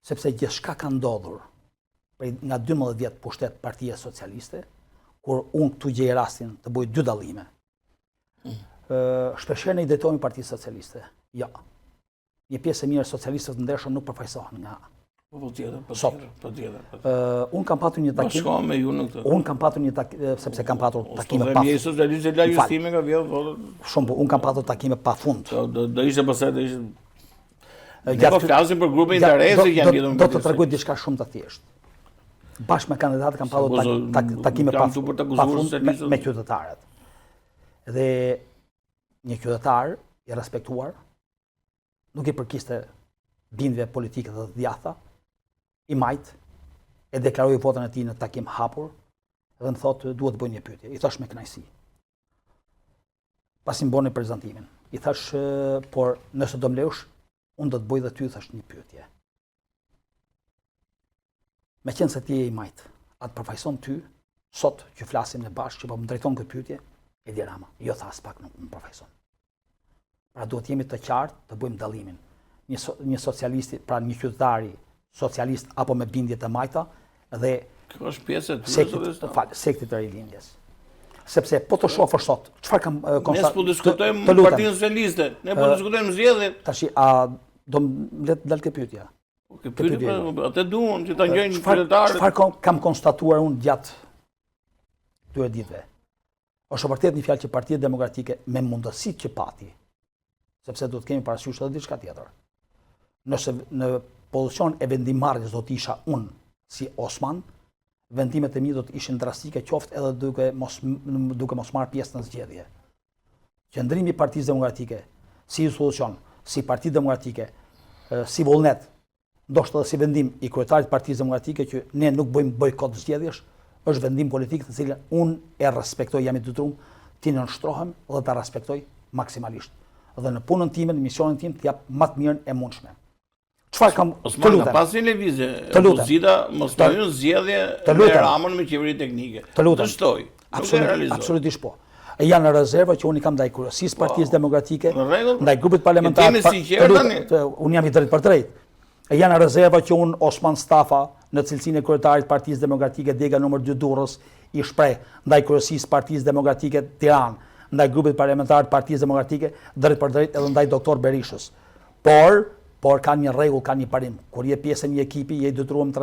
Sepse gjithçka ka ndodhur nga 12 vjet pushtet Partia Socialiste, kur unë këtu gjej rastin të bëj dy dallime. Shpeshherë ne i drejtohemi Partisë Socialiste. Ja. Një pjesë e mirë e socialistëve të ndershëm nuk përfaqësohen nga Po tjetër. Unë kam patur një takim. Bashkohem me ju në këtë. Unë kam patur një takim sepse kam patur takime pa. Po socialistë la justime ka vjedh votën. Shumë, unë kam patur takime pafund. Do ishte pastaj do ishte. Ne po flasim për grupe interesi që janë lidhur me. Do të tregoj diçka shumë të thjeshtë. Bashkë me kandidatë kam patur takime pafund me qytetarët. Dhe një qytetar i respektuar nuk i përkiste bindjeve politike dhe të djatha, i majt, e deklaroi votën e tij në takim hapur dhe më thotë duhet të bëj një pyetje. I thash me kënaqësi. Pasi më boni prezantimin, i thash por nëse do më lejosh, unë do të bëj dhe ty thash një pyetje. Me qenë se ti e i majt, atë përfaqëson ty, sot që flasim në bashkë që po më drejton këtë pyetje, Edi Rama, jo tha as pak nuk më përfaqëson. Pra duhet jemi të qartë të bëjmë dallimin. Një socialisti, pra një qytetari socialist apo me bindje të majta dhe kjo është pjesë e sektit të rilindjes. Sepse po të shohësh sot, çfarë kam konstatuar? Ne po diskutojmë Partinë Socialiste, ne po diskutojmë zgjedhjet. Tash a do më dal këtë pyetja? Këtë pyetje, atë duan që ta ngjojnë qytetarët. Çfarë kam konstatuar unë gjatë këtyre ditëve? Është vërtet një fjalë që Partia Demokratike me mundësitë që pati, sepse do të kemi parasysh edhe diçka tjetër. Nëse në pozicion e vendimarrjes do të isha unë si Osman, vendimet e mia do të ishin drastike, qoftë edhe duke mos marrë pjesë në zgjedhje. Qëndrimi i Partisë Demokratike si institucion, si Parti Demokratike, si vullnet, ndoshta edhe si vendim i kryetarit të Partisë Demokratike që ne nuk bëjmë bojkot zgjedhjesh, është vendim politik të cilën unë e respektoj, jam i detyruar ti nënshtrohem dhe ta respektoj maksimalisht. Dhe në punën time, në misionin tim, të jap më të mirën e mundshme. Çfarë kam të lutem? Pas një lëvizje, opozita mos bëjnë zgjedhje me Ramën me qeveri teknike. Të lutem. Shtoj. Absolutisht po. Janë rezerva që unë i kam ndaj kryesisë Partisë Demokratike, ndaj grupit parlamentar. Jemi sinqert tani. Unë jam i drejtë për drejt. Janë rezerva që unë Osman Stafa, në cilësinë e kryetarit Partisë Demokratike Dega nr. 2 Durrës, i shpreh ndaj kryesisë Partisë Demokratike Tiranë, ndaj grupit parlamentar Partisë Demokratike drejt për drejt edhe ndaj doktor Berishës. Por ka një rregull, ka një parim. Kur je pjesë e një ekipi, je detyruar të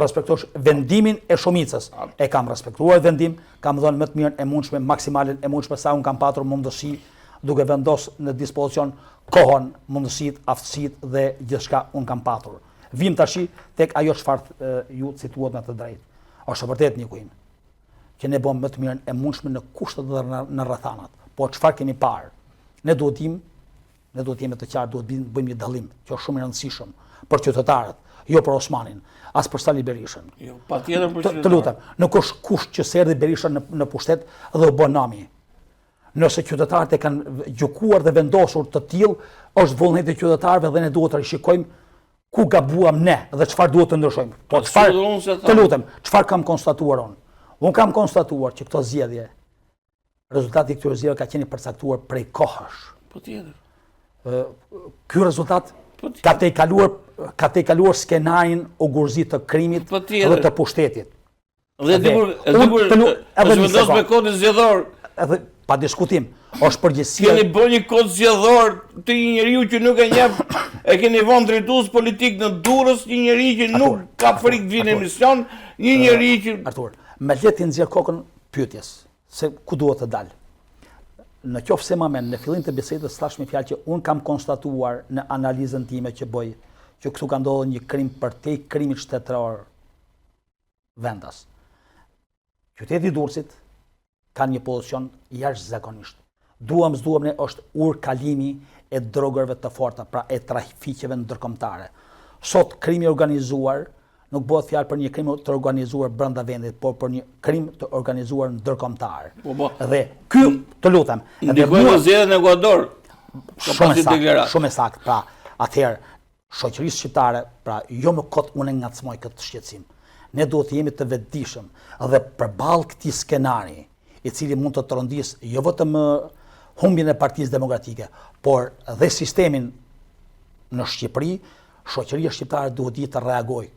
respektosh vendimin e shumicës. E kam respektuar vendim, kam dhënë më të mirën e mundshme, maksimalen e mundshme sa unë kam patur mundësi, duke vendosur në dispozicion kohën, mundësitë, aftësitë dhe gjithçka unë kam patur. Vim tash tek ajo çfarë ju cituat me të drejtë. Është vërtet një kujim që ne bëmë më të mirën e mundshme në kushtet dhe në rrethanat. Po çfarë kemi parë? Ne duhet dim ne duhet jemi të qartë, duhet bëjmë një dallim që është shumë i rëndësishëm për qytetarët, jo për Osmanin, as për Sali Berishën. Jo, patjetër për qytetarët. Të lutem, nuk është kusht që se erdhi Berisha në pushtet dhe u bë nami. Nëse qytetarët e kanë gjykuar dhe vendosur të tillë, është vullneti i qytetarëve dhe ne duhet të rishikojmë ku gabuam ne dhe çfarë duhet të ndryshojmë. Po çfarë? Të lutem, çfarë kam konstatuar unë? Unë kam konstatuar që këto zgjedhje, rezultati i këtyre zgjedhjeve ka qenë i përcaktuar prej kohësh. Patjetër. Ky rezultat ka të kaluar skenarin o gurzit të krimit dhe të pushtetit. Dhe është vendos me kodin zgjedhor. Edhe pa diskutim, është përgjegjësia. Keni bërë një kod zgjedhor të një njeriu që nuk e njeh, e keni vënë drejtues politik në Durrës, një njeri që nuk ka frikë të vinë në emision, një njeri që Artur, me letë të nxjerr kokën pyetjes se ku duhet të dalë. Në qoftë se në fillim të bisedës thash me fjalë që un kam konstatuar në analizën time që bëj që këtu ka ndodhur një krim përtej krimit shtetëror vendas. Qyteti i Durrësit ka një pozicion jashtëzakonisht. Duam ne është kalimi e drogërve të forta, pra e trafikeve ndërkombëtare. Sot krimi organizuar nuk bëhet fjalë për një krim të organizuar brenda vendit, por për një krim të organizuar ndërkombëtar. Dhe ky, të lutem, ndikojnë në zgjedhjen e Ekuador. Shumë saktë. Pra, atëherë shoqërisë shqiptare, pra jo më kot unë ngacmoj këtë shqetësim. Ne duhet të jemi të vetëdijshëm dhe përballë këtij skenari, i cili mund të trondisë jo vetëm humbjen e Partisë Demokratike, por dhe sistemin në Shqipëri, shoqëria shqiptare duhet të reagojë.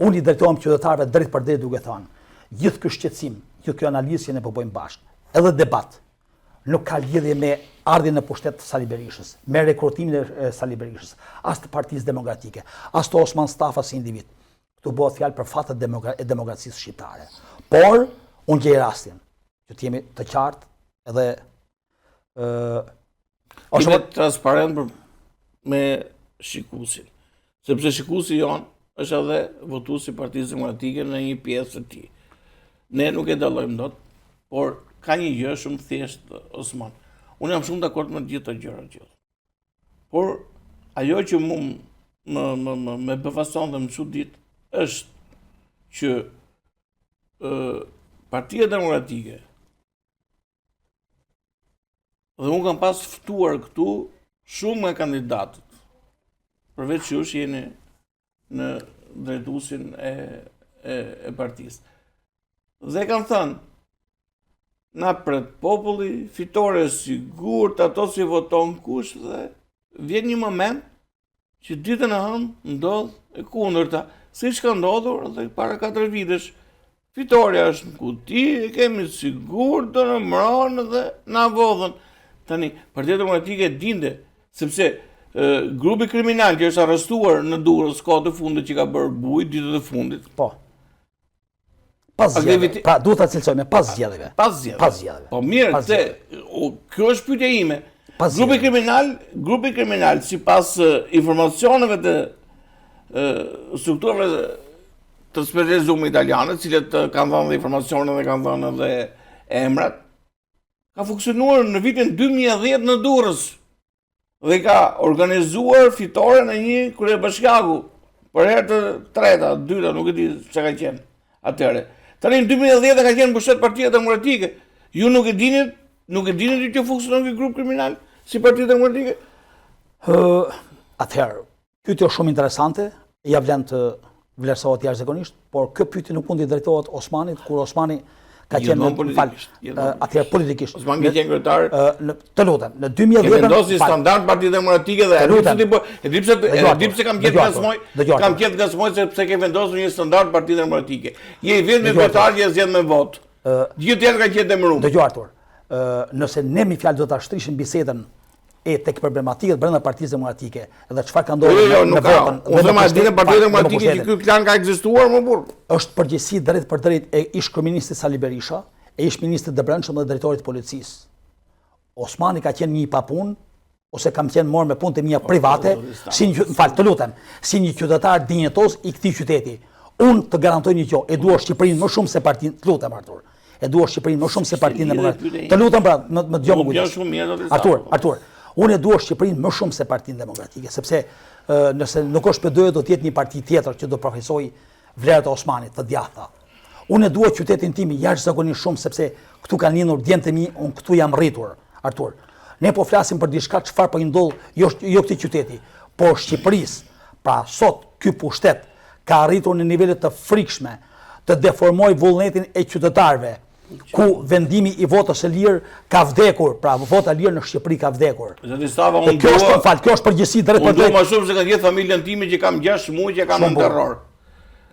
Unë i drejtohem qytetarëve drejt për drejt duke thënë, gjithë ky shqetësim, gjithë kjo analizë që ne po bëjmë bashkë, edhe debat, nuk ka lidhje me ardhjen në pushtet të Sali Berishës, me rekrutimin e Sali Berishës, as të Partisë Demokratike, as të Osman Stafa si individ. Këtu bëhet fjalë për fatet e demokracisë shqiptare. Por, unë gjej rastin që të jemi të qartë edhe është transparent me shikuesin. Sepse shikuesi jon është edhe votuesi i Partisë Demokratike në një pjesë të tij. Ne nuk e dallojmë dot, por ka një gjë shumë thjesht, Osman. Unë jam shumë dakord me gjithë këto gjëra gjithë. Por ajo që më befason dhe më çudit është që Partia Demokratike dhe unë kam pas ftuar këtu shumë nga kandidatët, përveç që është jeni në drejtuesin e partisë. Dhe kanë thënë, na pret populli, fitore sigurt, ato si voton kush, dhe vjen një moment që ditën e hënë ndodh e kundërta, siç ka ndodhur edhe para 4 vitesh. Fitoria është në kuti, e kemi sigurt të në mbron dhe na vodhën. Tani, Partia Demokratike dinte, sepse grupi kriminal që është arrestuar në Durrës kohët e fundit që ka bërë bujë ditët e fundit. Po. Pas zgjedhjeve. Pra duhet ta cilësojmë pas zgjedhjeve. Pas zgjedhjeve. Po mirë, kjo është pyetja ime. Grupi kriminal sipas informacioneve të strukturave të specializuara italiane, të cilët kanë dhënë informacione dhe kanë dhënë edhe emrat, ka funksionuar në vitin 2010 në Durrës dhe ka organizuar fitoren e një kryebashkiaku për herë të treta, dyta, nuk e di çka ka qenë atëre. Tani në 2010 ka qenë mbështet Partia Demokratike. Ju nuk e dini që funksionon ky grup kriminal si Partia Demokratike? Atëherë, pyetje shumë interesante, ja vlen të vlerësohet jashtëzakonisht, por kjo pyetje nuk mund i drejtohet Osmanit, kur Osmani ka qenë atëherë politikisht. Osman ka qenë kryetar. Të lutem, në 2010 e vendosi standard Partia Demokratike dhe e di pse kam qenë gasmoj sepse ke vendosur një standard Partia Demokratike. Je i vetmi kryetar që zgjedh me votë. Gjithë tjerë kanë qenë demëruar. Dëgjoj Artur. Nëse ne mi fjalë do ta shtrishim bisedën e tek problematikët brenda Partisë Demokratike dhe çfarë ka ndodhur në votën. Unë them atë Partia Demokratike që ky klan ka ekzistuar më burr. Është përgjegjësi drejt për drejt e ish-kryeministit Sali Berisha, e ish-ministrit të Brendshëm dhe drejtorit të policisë. Osmani ka qenë një i papunë ose kam qenë marrë me punë të mia private, të lutem, si një qytetar dinjetoz i këtij qyteti. Unë të garantoj një gjë, e dua Shqipërinë më shumë se partinë, të lutem Artur. E dua Shqipërinë më shumë se partinë Demokratike. Të lutem pra, më dëgjoj më kujdes. Artur, Unë e dua Shqipërinë më shumë se Partinë Demokratike, sepse nëse nuk është PD do të jetë një parti tjetër që do profesoj vlerat e Osmanit të djathta. Unë e dua qytetin tim jashtëzakonisht shumë sepse këtu kanë lindur djemtë e mi, unë këtu jam rritur, Artur. Ne po flasim për diçka çfarë po i ndodh jo këtij qyteti, por Shqipërisë. Pra sot ky pushtet ka arritur në nivele të frikshme të deformoj vullnetin e qytetarëve, ku vendimi i votës së lirë ka vdekur, pra vota lirë në Shqipëri ka vdekur. Kjo është përgjegjësi drejt për drejt. Unë dua më shumë se ka gjithë familjen time që kam 6 muaj që kam në terror.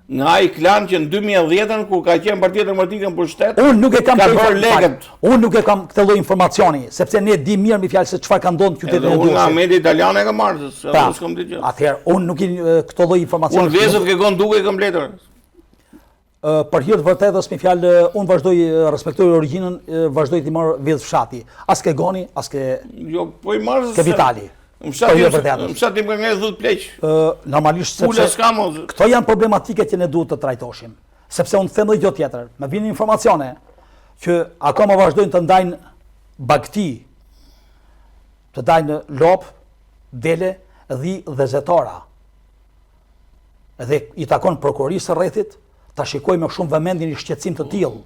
Nga ai klan që në 2010 kur ka qenë Partia Demokratike në pushtet, unë nuk e kam legët. Unë nuk e kam këtë lloj informacioni, sepse ne di mirë mi fjalë se çfarë ka ndodhur në qytetin e Durrësit. Unë nga media italiane e kam marrë, s'kam ditë. Atëherë unë nuk i këtë lloj informacioni. Unë vezët që gon duke kam letër. Për hir të vërtetës mi fjalë, unë vazhdoj respektoj origjinën, vazhdoj të marr vezë fshati. As ke goni, as ke jo, po i marr ke vitali. Më fshatim ka nga dhut pleq. Normalisht sepse këto janë problematike që ne duhet të trajtoshim. Sepse unë them edhe gjë tjetër. Më vinin informacione që akoma vazhdojnë të ndajnë bagti, të ndajnë lop, dele, dhi dhe zetora. Edhe i takon prokurorisë së rrethit ta shikoj me shumë vëmendje një shqetësim të tillë.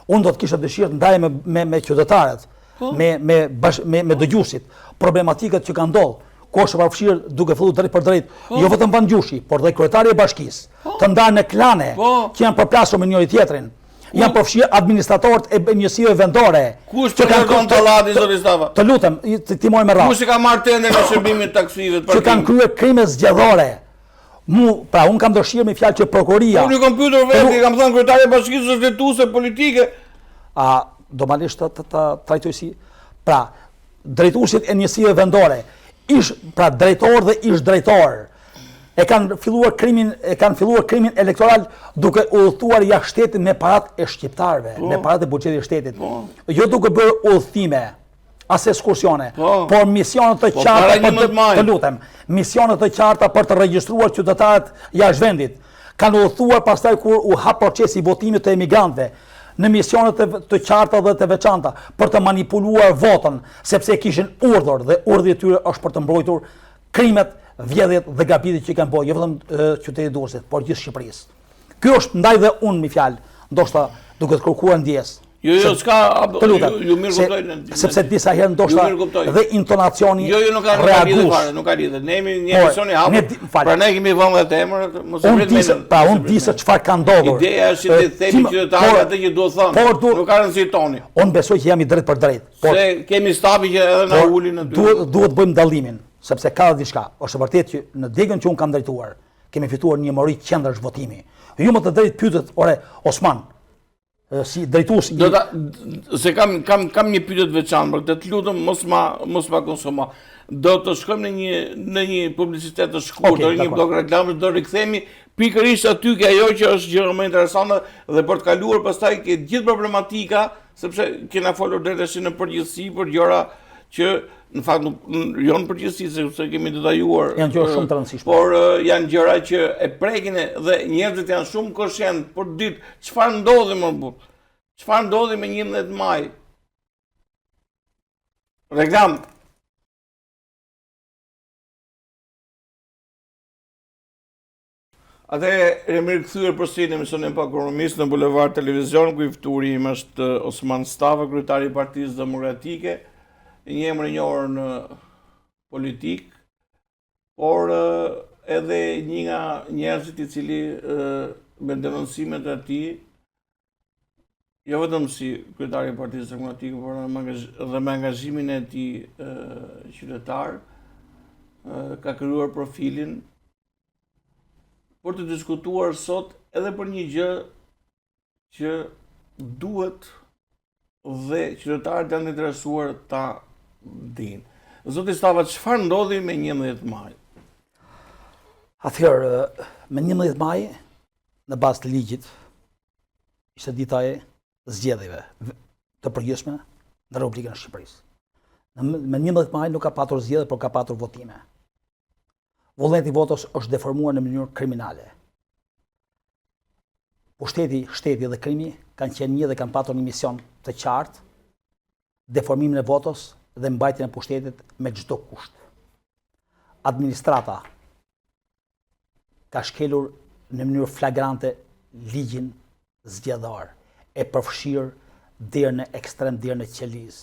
Unë do të kisha dëshirë të ndaje me qytetarët, me dëgjuesit, problematikat që kanë ndodhur, ku është përfshirë duke filluar drejt për drejt, jo vetëm Vangjushi, por dhe kryetari i bashkisë, të ndarë në klane që janë përplasur me njëri tjetrin. Janë përfshirë administratorët e njësive vendore. Kush që kanë dhënë tallati zoti Stafa? Të lutem, ti moj me radhë. Kush ka marrë tender në shërbimin e taksive? Që kanë kryer krime zgjedhore. Pra unë kam dëshirë me fjalë që prokuroria. Unë kam pyetur vetë, kam thënë kryetari i bashkisë është detuese politike. Normalisht të trajtoj si. Pra, drejtuesit e njësive vendore, pra drejtor dhe ish drejtor, e kanë filluar krimin elektoral duke udhëtuar jashtë shtetit me parat e shqiptarëve, me parat e buxhetit të shtetit. Jo duke bërë udhëtime, as ekskursione, por misionet të qarta të lutem, misionet të qarta për të regjistruar qytetarët jashtë vendit. Kanë udhëtuar pastaj kur u hap procesi i votimit të emigrantëve në misionet të qarta dhe të veçanta për të manipuluar votën, sepse kishin urdhër dhe urdhri i tyre është për të mbrojtur krimet, vjedhjet dhe gabitet që kanë bërë jo vetëm qytetit të Durrësit, por gjithë Shqipërisë. Ky është ndaj dhe unë mi fjalë, ndoshta duke të kërkuar ndjes. Jo, s'ka, ju mirë kuptoj. Sepse disa herë ndoshta dhe intonacioni reagus. Nuk ka lidhje. Ne jemi një emision i hapur. Pra ne kemi vënë vetë emër, mos e vret mendën. Pra unë di se çfarë ka ndodhur. Ideja është të themi qytetarët atë që duhet thonë. Nuk ka rëndësi toni. Unë besoj që jam i drejt për drejt. Se kemi stafi që edhe na ulin në dy. Duhet bëjmë dallimin, sepse ka diçka. Është vërtet që në degën që unë kam drejtuar, kemi fituar një mori qendrash votimi. Ju më të drejt pyetet, ore Osman, si drejtues se kam një pyetje të veçantë, por të lutem mos ma konsumo. Do të shkojmë në një publicitet të shkurtër, një blok reklame, do rikthehemi pikërisht aty që ajo që është gjë më interesante dhe për të kaluar pastaj ke gjithë problematika, sepse kena folur drejtësisht në përgjithësi për gjëra që në fakt jo në përgjithësi sepse kemi detajuar. Janë gjëra shumë të rëndësishme. Por janë gjëra që e prekin dhe njerëzit janë shumë koshient për ditë çfarë ndodhi më burr. Çfarë ndodhi me 11 maj? Reklam. Atë jemi rikthyer përsëri në emisionin Pa Kompromis në Bulevard Televizion, ku i fturi im është Osman Stafa, kryetari i Partisë Demokratike, një emër i njohur në politik, por edhe një nga njerëzit i cili me denoncimet e tij, jo vetëm si kryetari i Partisë Demokratike, por edhe me angazhimin e tij qytetar, ka krijuar profilin për të diskutuar sot edhe për një gjë që duhet dhe qytetarët janë të interesuar ta dinë. Zoti Stafa, çfarë ndodhi me 11 maj? Atëherë, me 11 maj, në bazë të ligjit, ishte dita e zgjedhjeve të përgjithshme në Republikën e Shqipërisë. Me 11 maj nuk ka patur zgjedhje, por ka patur votime. Vullneti i votës është deformuar në mënyrë kriminale. Pushteti, shteti dhe krimi kanë qenë një dhe kanë patur një mision të qartë, deformimin e votës dhe mbajtjen e pushtetit me çdo kusht. Administrata ka shkelur në mënyrë flagrante ligjin zgjedhor, e përfshirë deri në ekstrem, deri në qelizë.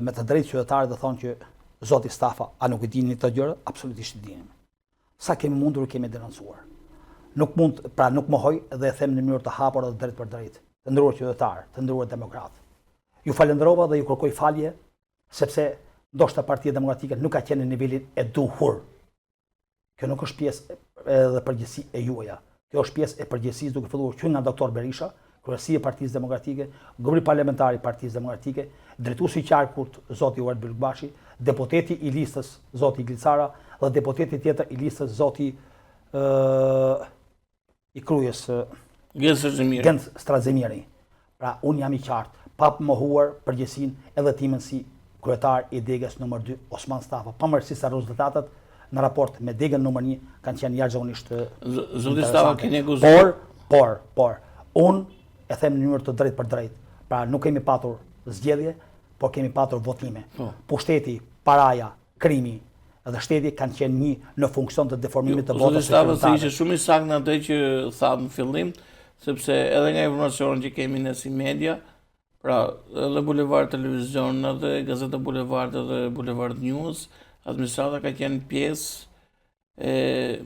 Me të drejtë qytetarët dhe thonë që zoti Stafa, a nuk i dini të gjëra? Absolutisht i dinim. Sa kemi mundur, kemi denoncuar. Nuk mohoj dhe e them në mënyrë të hapur dhe drejt për drejt, të nderuar qytetarë, të nderuar demokratë. Ju falenderova dhe ju kërkoj falje, sepse ndoshta Partia Demokratike nuk ka qenë në nivelin e duhur. Kjo nuk është pjesë edhe përgjegjësi e juaja. Kjo është pjesë e përgjegjësisë duke filluar që nga doktor Berisha, kryesia e Partisë Demokratike, grupi parlamentar i Partisë Demokratike, drejtuesi i qarkut zoti Uart Bylbashi, deputeti i listës zoti Glicara dhe deputeti tjetër i listës zoti i Krujës Gens Strazemiri. Pra unë jam i qartë, pa mohuar përgjegjësinë edhe timen si kryetar i degës nr. 2 Osman Stafa, pavarësisht se rezultatet në raport me degën nr. 1 kanë qenë jashtëzakonisht Zoti Stafa keni akuzuar. Por unë e them në mënyrë të drejtë për drejtë. Pra nuk kemi patur zgjedhje, por kemi patur votime. Pushteti, paraja, krimi dhe shteti kanë qenë një në funksion të deformimit të votës. Zoti Stafa se ishte shumë i saktë në atë që tha në fillim, sepse edhe nga informacionet që kemi në si media, pra edhe Bulevard Televizion, edhe Gazeta Bulevard, edhe Bulevard News, administrata ka qenë pjesë e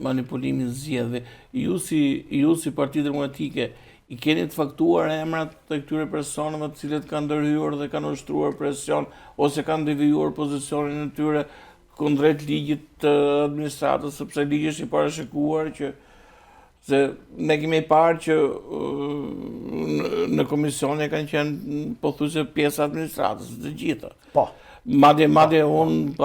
manipulimit zgjedhjeve. Ju si Parti Demokratike i keni të faktuar emrat të këtyre personave të cilët kanë ndërhyrë dhe kanë ushtruar presion ose kanë devijuar pozicionin e tyre kundrejt ligjit të administratës, sepse ligji është i parashikuar që se ne kemi parë që në komisione kanë qenë pothuajse pjesë administratës të gjitha. Po. Madje unë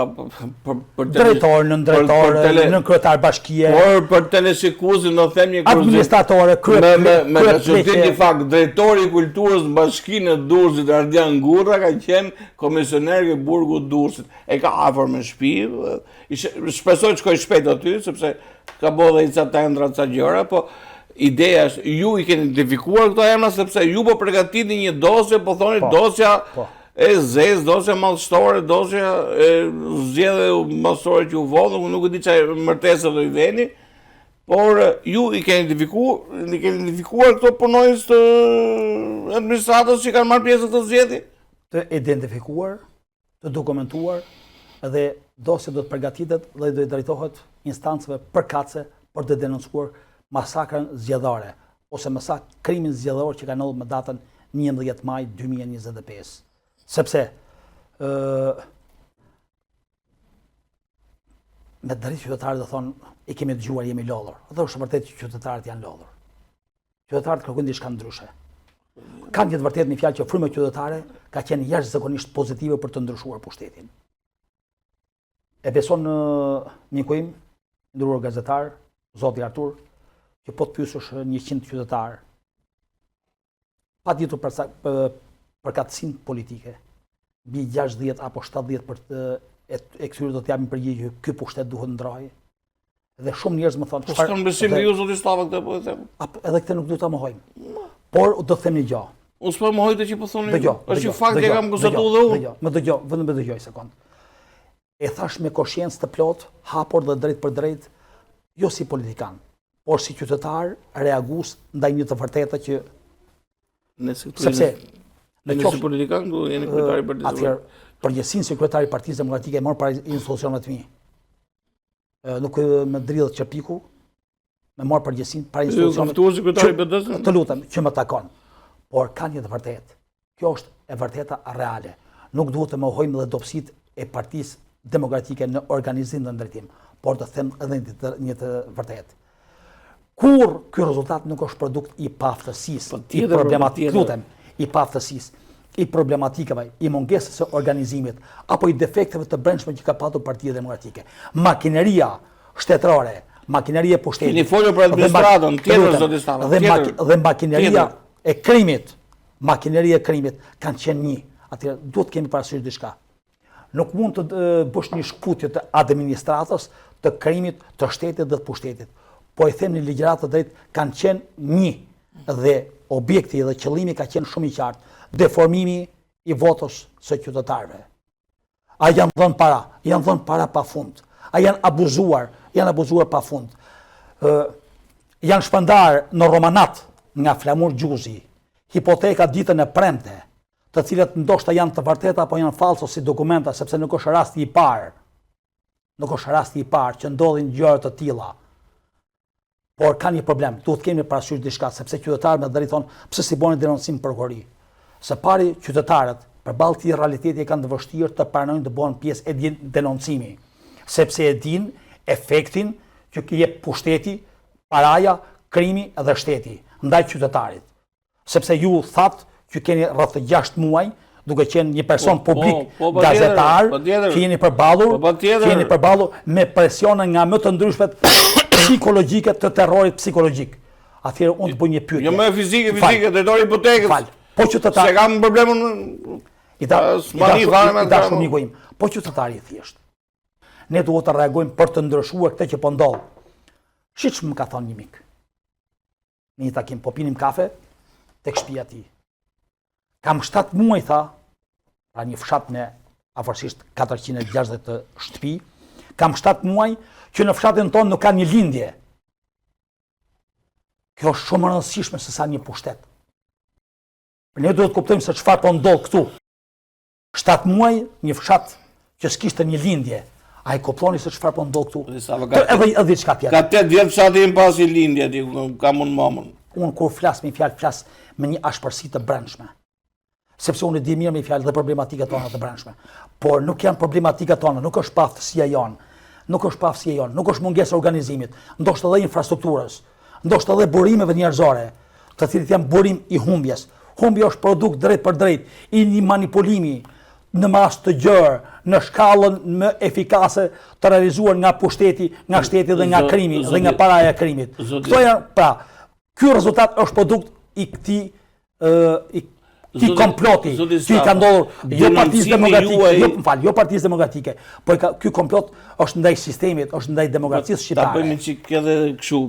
për drejtor, nën drejtor, nën kryetar bashkie. Por për teleshikuesin do them një administratore, me një fakt, drejtori i kulturës në Bashkinë e Durrësit Ardian Gurra ka qenë komisioner i burgut Durrësit. E ka afër me shtëpi, shpresoj të shkoj shpejt aty sepse ka bëu edhe ca tendra ca gjëra, po ideja është ju i keni identifikuar këto emra sepse ju po përgatitni një dosje, po thoni dosja e zezë, dosja mallëstore, dosja e zgjedhjeve mallëstore që u vodhën, nuk e di çfarë mërtesë do i veni, por ju i keni identifikuar këto punonjës të administratës që kanë marrë pjesë në këtë zgjedhje? Të identifikuar, të dokumentuar dhe dosja do të përgatitet dhe do i drejtohet instancave përkatëse për të denoncuar masakrën zgjedhore ose krimin zgjedhor që ka ndodhur me datën 11 maj 2025. Sepse me drejtë qytetarët do thonë i kemi dëgjuar jemi lodhur. Dhe është vërtet që qytetarët janë lodhur. Qytetarët kërkojnë diçka ndryshe. Kanë të vërtet një fjalë që fryma qytetare ka qenë jashtëzakonisht pozitive për të ndryshuar pushtetin. E beson miku im, nderuar gazetar, zoti Artur, që po të pyesësh 100 qytetar, pa ditur përkatësinë politike, mbi 60 apo 70% e këtyre do të japin përgjigje ky pushtet duhet ndrohej. Dhe shumë njerëz më thonë, çfarë kanë besim ju zoti Stafa këtë po e them. Edhe këtë nuk duhet ta mohojmë. Por do të them një gjë. Unë s'po mohoj të që po thoni. Është një fakt që kam konstatuar dhe unë. Vetëm më dëgjoj sekond. E thash me koshiencë të plot, hapur dhe drejt për drejt, jo si politikan, por si qytetar reagues ndaj një të vërtetë që sepse në si politikan ku jeni kryetari i Partisë. Atëherë përgjegjësinë si kryetari i Partisë Demokratike e mor para institucioneve të mi. Nuk më dridhet çepiku, më mor përgjegjësinë para institucioneve. Ju si kryetari i BDS-së? Të lutem që më takon. Por ka një të vërtetë. Kjo është e vërteta reale. Nuk duhet të mohojmë dhe dobësitë e Partisë Demokratike në organizim dhe ndërtim, por të them edhe një të vërtetë. Kur ky rezultat nuk është produkt i paaftësisë, i paaftësisë, i problematikave, i mungesës së organizimit, apo i defekteve të brendshme që ka patur Partia Demokratike. Makineria shtetërore, makineria e pushtetit. Keni folur për administratën, tjetër zoti Stafa. Dhe makineria e krimit, kanë qenë një. Atëherë duhet kemi parasysh diçka. Nuk mund të bësh një shkputje të administratës, të krimit, të shtetit dhe të pushtetit. Po i them në ligjërat të drejtë kanë qenë një dhe objekti dhe qëllimi ka qenë shumë i qartë, deformimi i votës së qytetarëve. A janë dhënë para pa fund. A janë abuzuar pa fund. Janë shpëndar në romanat nga Flamur Gjuzi, hipoteka ditën e premte, të cilët ndoshta janë të vërteta apo janë falso si dokumenta, sepse nuk është rasti i parë. Nuk është rasti i parë që ndodhin gjëra të tilla. Por ka një problem, duhet kemi parasysh diçka, sepse qytetarët më deri thonë, pse si boni denoncim prokurori? Së pari qytetarët përballë këtij realiteti kanë të vështirë të pranojnë të bëhen pjesë e denoncimi, sepse e din efektin që jep pushteti, paraja, krimi dhe shteti ndaj qytetarit. Sepse ju thatë që keni rreth 6 muaj duke qenë një person publik, gazetar, që jeni përballur me presione nga më të ndryshmet psikologjike të terrorit psikologjik. Atëherë unë të bëj një pyetje. Jo më fizike, drejtori i hipotekës. Fal. Po qytetari. Se kam problemin i dashur miku im. Po qytetari i thjesht. Ne duhet të reagojmë për të ndryshuar këtë që po ndodh. Siç më ka thonë një mik. Në një takim po pinim kafe tek shtëpia e tij. Kam 7 muaj tha, pra një fshat me afërsisht 460 shtëpi, kam 7 muaj që në fshatin tonë nuk ka një lindje. Kjo është shumë e rëndësishme se sa një pushtet. Ne duhet të kuptojmë se çfarë po ndodh këtu. 7 muaj një fshat që s'kishte një lindje. A i kuptoni se çfarë po ndodh këtu? Edhe diçka tjetër. Ka 8 vjet fshati im pasi lindje aty, kam unë mamën. Unë kur flas me fjalë flas me një ashpërsi të brendshme. Sepse unë di mirë me fjalë dhe problematikat tona të brendshme. Por nuk janë problematikat tona, nuk është paftësia jonë. Nuk është mungesë organizimit, ndoshta edhe infrastrukturës, ndoshta edhe burimeve njerëzore, të cilët janë burim i humbjes. Humbja është produkt drejt për drejt i një manipulimi në mas të gjerë, në shkallën më efikase të realizuar nga pushteti, nga shteti dhe nga krimi dhe nga paraja e krimit. Këto janë, pra, ky rezultat është produkt i këtij komploti që i ka ndodhur jo Partisë Demokratike, po ky komplot është ndaj sistemit, është ndaj demokracisë shqiptare. Ta bëjmë çik edhe kështu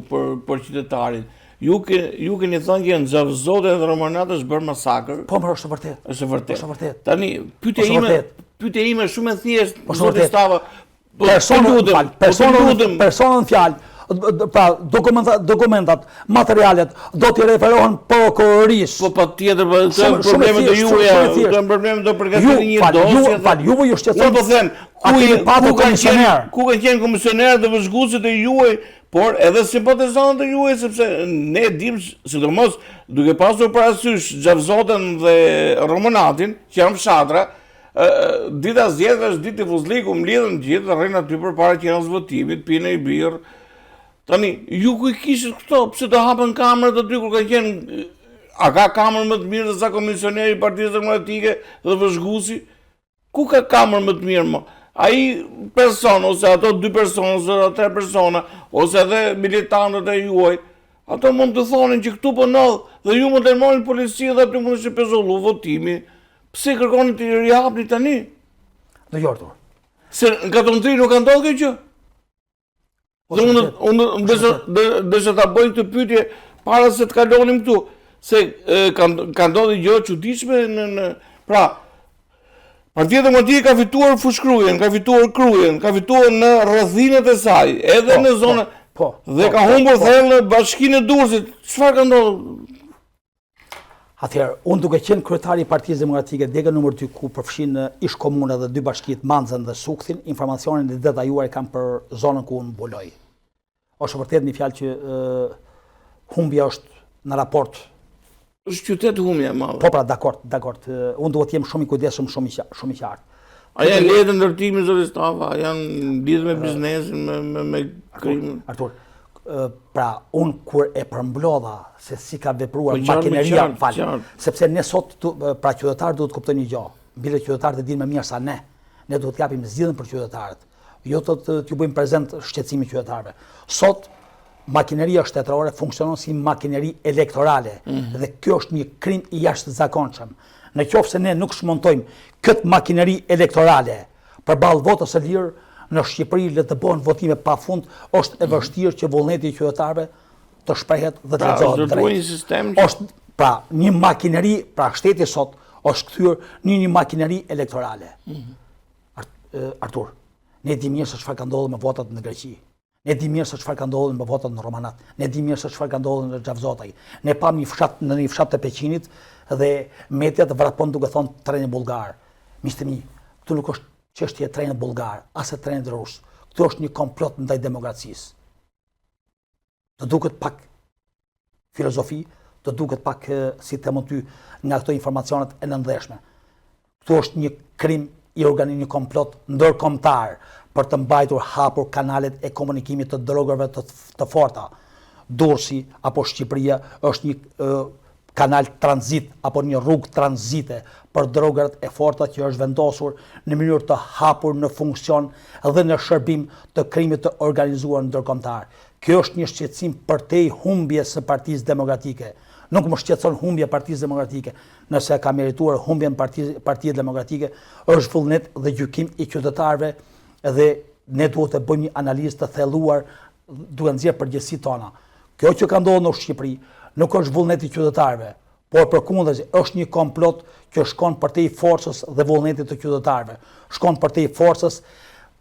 për qytetarin. Ju keni thënë që në Xhavzote dhe Romanat është bërë masakër. Po, më është vërtet. Është vërtet. Tani pyetja ime shumë e thjeshtë, zoti Stava. Personën fjalë, pra dokumentat, materialet do t'i referohen prokurorisë. Po patjetër, këto problemet e juaja, këto problemet do përgatitin një dosje. Juve ju shqetëson. Unë po them, ku kanë qenë komisionerët dhe vëzhguesit e juaj, por edhe simpatizantët e juaj, sepse ne dim, sidomos duke pasur parasysh Xhavzoten dhe Romonatin, që janë fshatra, dita zgjedhjeve është ditë tifuzliku, mlidhen gjithë, rrin aty përpara qenës votimit, pinë një birë. Tani, ju ku i kishit këto, pse të hapen kamerët aty kur ka qenë, a ka kamerë më të mirë se sa komisioneri i Partisë Demokratike dhe vëzhguesi? Ku ka kamerë më të mirë më? Ai person, ose ato 2 persona, ose 3 persona, ose edhe militantët e juaj, ato mund të thonin që këtu po ndodh, dhe ju mund të marrin policinë dhe aty mund të shpezullu votimi. Pse kërkoni të rihapni tani? Në jortur. Se në Katontri nuk ka ndodhur kjo gjë? Unë desha ta bëj këtë pyetje para se të kalonim këtu, se ka ndodhur gjë çuditshme në pra Partia Demokratike ka fituar fushkrujen, ka fituar Krujen, ka fituar në rrethinat e saj, edhe në zonë dhe ka humbur thellë Bashkinë e Durrësit. Çfarë ka ndodhur? Atëherë, unë duke qenë kryetari i Partisë Demokratike dega numër 2 ku përfshin ish komuna dhe 2 bashkitë Manzën dhe Sukthin, informacionin e detajuar kam për zonën ku unë mbuloj. Është vërtet një fjalë që humbja është në raport. Është qytet humbja e madhe. Po pra, dakord. Unë duhet të jem shumë i kujdesshëm, shumë i qartë. A janë lidhë ndërtimi zoti Stava, a janë lidhë me biznesin, me krimin? Artur, pra, unë kur e përmblodha se si ka vepruar makineria, sepse ne sot, pra qytetarët duhet të kuptojnë një gjë, bile qytetarët e dinë më mirë sa ne duhet të japim zgjidhjen për qytetarët, jo të t'ju bëjmë prezent shqetësimin qytetarëve. Sot, makineria shtetërore funksionon si makineri elektorale, dhe kjo është një krim i jashtëzakonshëm. Në qoftë se ne nuk shmontojmë këtë makineri elektorale përballë votës së lirë, në Shqipëri le të bëhen votime pafund, është e vështirë që vullneti i qytetarëve të shprehet dhe të lexohet drejt. Është pra një makineri, pra shteti sot është kthyer në një makineri elektorale. Artur, ne di mirë se çfarë ka ndodhur me votat në Greqi. Ne di mirë se çfarë ka ndodhur me votat në Romanat. Ne di mirë se çfarë ka ndodhur në Xhavzotaj. Ne pam një fshat në një fshat të Peqinit dhe mediat vrapon duke thonë treni bullgar. Miqtë mi, këtu nuk është çështje treni bullgar, as e treni rus. Këtu është një komplot ndaj demokracisë. Të duket pak filozofi, të duket pak si të mund ty nga këto informacionet e nëndeshme. Këtu është një krim i organizimit, një komplot ndërkombëtar për të mbajtur hapur kanalet e komunikimit të drogave të forta. Durrësi apo Shqipëria është një kanal tranzit apo një rrugë tranzite për drogat e forta që është vendosur në mënyrë të hapur në funksion dhe në shërbim të krimit të organizuar ndërkombëtar. Kjo është një shqetësim përtej humbjes së Partisë Demokratike. Nuk më shqetëson humbja e Partisë Demokratike, nëse ka merituar humbjen Partia Demokratike, është vullnet dhe gjykim i qytetarëve dhe ne duhet të bëjmë një analizë të thelluar duke nxjerrë përgjegjësitë tona. Kjo që ka ndodhur në Shqipëri nuk është vullnet i qytetarëve, por përkundërzi është një komplot që shkon përtej forcës dhe vullnetit të qytetarëve. Shkon përtej forcës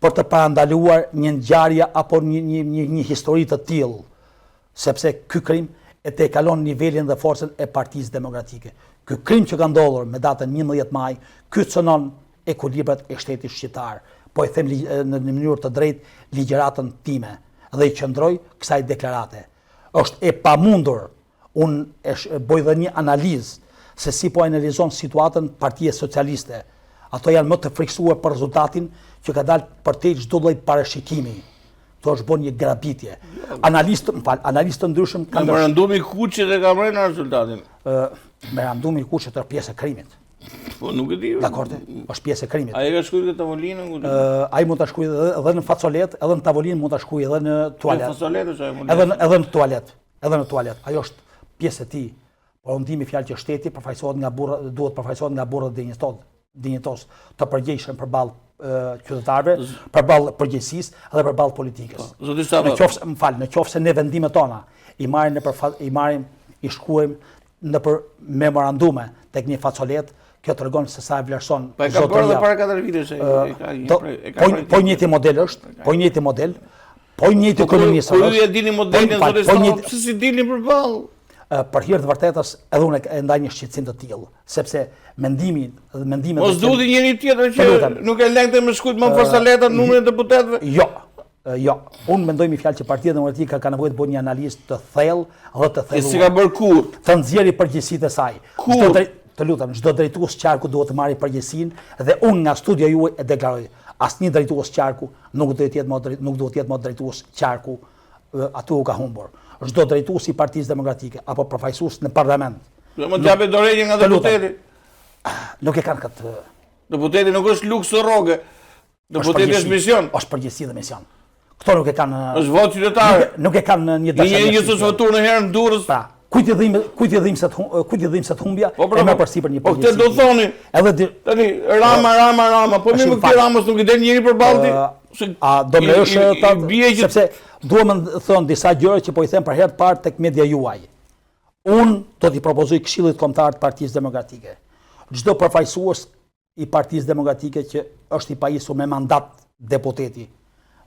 për të parandaluar një ngjarje apo një histori të tillë, sepse ky krim e tejkalon nivelin dhe forcën e Partisë Demokratike. Ky krim që ka ndodhur me datën 11 maj, ky cënon ekuilibrat e shtetit shqiptar. Po e them në mënyrë të drejtë ligjëratën time dhe i qëndroj kësaj deklarate. Është e pamundur, unë bëj dhe një analizë se si po analizon situatën Partia Socialiste. Ato janë më të friksuar për rezultatin që ka dalë përtej çdo lloj parashikimi. To është bën një grabitje. Analistë ndryshëm kanë memorandumi Kuçi dhe ka marrë në rezultatin. Memorandumi Kuçi është pjesë e krimit. Po nuk e di. Dakor, është pjesë e krimit. Ai ka shkruar në tavolinën? Ai mund ta shkruajë edhe në facolet, edhe në tavolinë mund ta shkruajë edhe në tualet. Në facolet është ai mund. Edhe në tualet, edhe në tualet. Ajo është pjesë e tij. Por unë di me fjalë që shteti përfaqësohet nga burra, duhet përfaqësohet nga burrë dinjitos të përgjegjshëm përballë qytetarëve, përballë përgjegjësisë dhe përballë politikës. Zoti Sava, në qoftë se ne vendimet tona i shkruajmë nëpër memorandume tek një facolet, kjo tregon se sa e vlerëson zotëria. Po e ka bërë edhe para 4 vitesh. Po njëjti model është, po njëjti model, po njëjti ekonomisë. Po ju e dini modelin zoti Sava, pse si dilni përballë? Për hir të vërtetës edhe unë e ndaj një shqetësim të tillë, sepse mendimet mos duhet njëri tjetër që nuk e lëngte më shkujt më forca letra numrin e deputetëve. Jo. Unë mendoj me fjalë që Partia Demokratike ka nevojë të bëjë një analizë të thellë dhe të thelluar. Si ka bërë kur? Të nxjerrë përgjegjësitë e saj. Të lutem, çdo drejtues qarku duhet të marrë përgjegjësinë dhe unë nga studia juaj e deklaroj, asnjë drejtues qarku nuk duhet të jetë më drejtues qarku, aty u ka humbur. Çdo drejtues i Partisë Demokratike apo përfaqësues në parlament. Do më japë dorëgjë nga deputeti. Nuk e kanë këtë. Deputeti nuk është luks o rrogë. Deputeti është mision. Është përgjegjësi dhe mision. Këto nuk e kanë. Është votë qytetar. Nuk e kanë një dashuri. Një të votuar në herë në Durrës. Kujt i dhim se të humbja e më përsipër një përgjegjësi. Po këtë do thoni. Edhe tani Rama, po më këtë Ramës nuk i del njëri përballë. A do më lësh sepse duam të thon disa gjëra që po i them për herë të parë tek media juaj. Unë do t'i propozoj Këshillit Kombëtar të Partisë Demokratike. Çdo përfaqësues i Partisë Demokratike që është i pajisur me mandat deputeti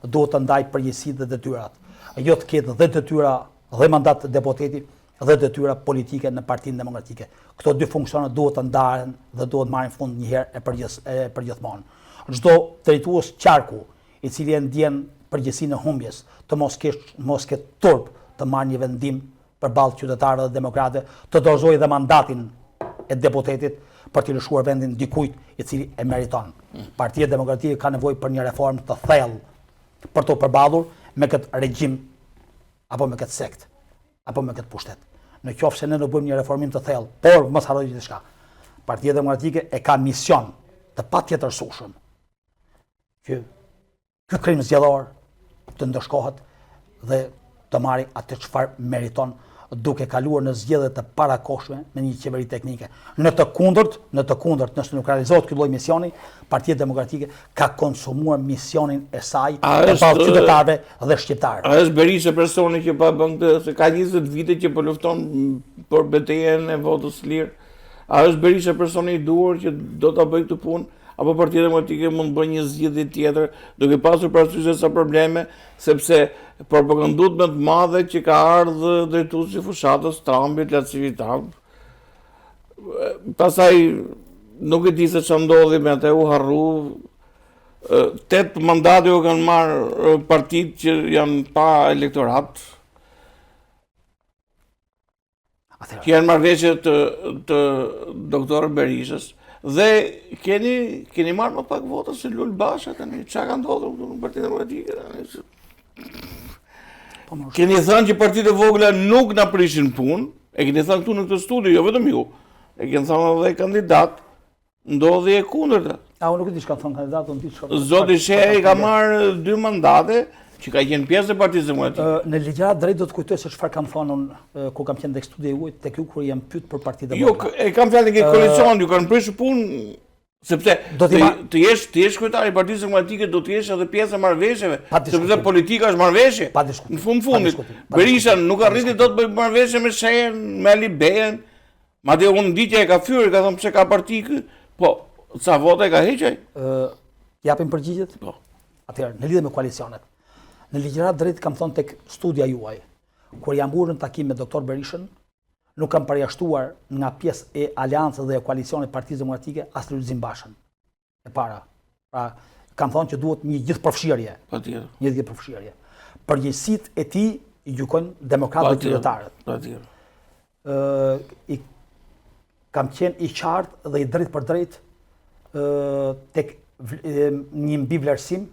duhet të ndajë përgjegjësitë dhe detyrat. Jo të ketë dhe detyra dhe mandat deputeti dhe detyra politike në Partinë Demokratike. Këto dy funksione duhet të ndahen dhe duhet marrin fund një herë e përgjithmonë. Çdo drejtues qarku i cili e ndjen përgjegjësinë e humbjes, të mos ketë turp të marrë një vendim përballë qytetarëve dhe demokratëve, të dorëzojë dhe mandatin e deputetit për të lëshuar vendin dikujt i cili e meriton. Partia Demokratike ka nevojë për një reformë të thellë për të përballur me këtë regjim apo me këtë sekt apo me këtë pushtet. Në qoftë se ne do bëjmë një reformim të thellë, por mos harrojë diçka. Partia Demokratike e ka mision të patjetërsueshëm që ky krim zgjedhor të ndëshkohet dhe të marrë atë çfarë meriton duke kaluar në zgjedhje të parakohshme me një qeveri teknike. Në të kundërt, nëse nuk realizohet ky lloj misioni, Partia Demokratike ka konsumuar misionin e saj përballë qytetarëve dhe shqiptarëve. A është Berisha personi që pa bën këtë, se ka 20 vite që po lufton për betejën e votës lirë? A është Berisha personi i duhur që do ta bëjë këtë punë? apo Partia Demokratike mund të bëjë një zgjedhje tjetër, duke pasur parasysh sa probleme, sepse propagandut më të madhe që ka ardhur drejtuesi fushatës Trumpit, Lacivitar. Pastaj nuk e di se ç'a ndodhi me atë, u harru. 8 mandate u kanë marrë partitë që janë pa elektorat. Që janë marrëveshje të doktor Berishës. Dhe keni marrë më pak vota se Lul Basha tani. Çka ka ndodhur në Partinë Demokratike tani? Keni thënë që partitë e vogla nuk na prishin punë, e keni thënë këtu në këtë studio, jo vetëm ju. E keni thënë edhe kandidat, ndodhi e kundërta. Unë nuk e di çka thon kandidat, unë di çka. Zoti Shehi ka marrë 2 mandate, që ka qenë pjesë e Partisë Demokratike. Në ligjërat drejt do të kujtoj se çfarë kam thënë unë kur kam qenë tek studia juaj, tek ju kur jam pyet për Partitë Demokratike. Jo, e kam fjalën ke koalicion, ju kanë prishur punë, sepse të jesh kryetari i Partisë Demokratike do të jesh edhe pjesë e marrëveshjeve, sepse politika është marrëveshje. Në fundit, Berisha nuk arriti dot të bëjë marrëveshje me Shehin, me Ali Behen. Madje unë ditja e ka fyer, ka thënë pse ka parti kë, po ca vota e ka heqaj. Japim përgjigjet? Po. Atëherë, në lidhje me koalicionet. Në ligjërat drejt kam thonë tek studia juaj, kur jam burë në takim me doktor Berishën, nuk kam përjashtuar nga pjesë e aleancës dhe e koalicionit Partisë Demokratike as Lulzim Bashën. E para. Pra, kam thonë që duhet një gjithë përfshirje. Patjetër. Një gjithë përfshirje. Përgjegjësitë e tij i gjykojnë demokratët dhe kryetarët. Patjetër. Kam qenë i qartë dhe i drejtë për drejtë tek një mbivlerësim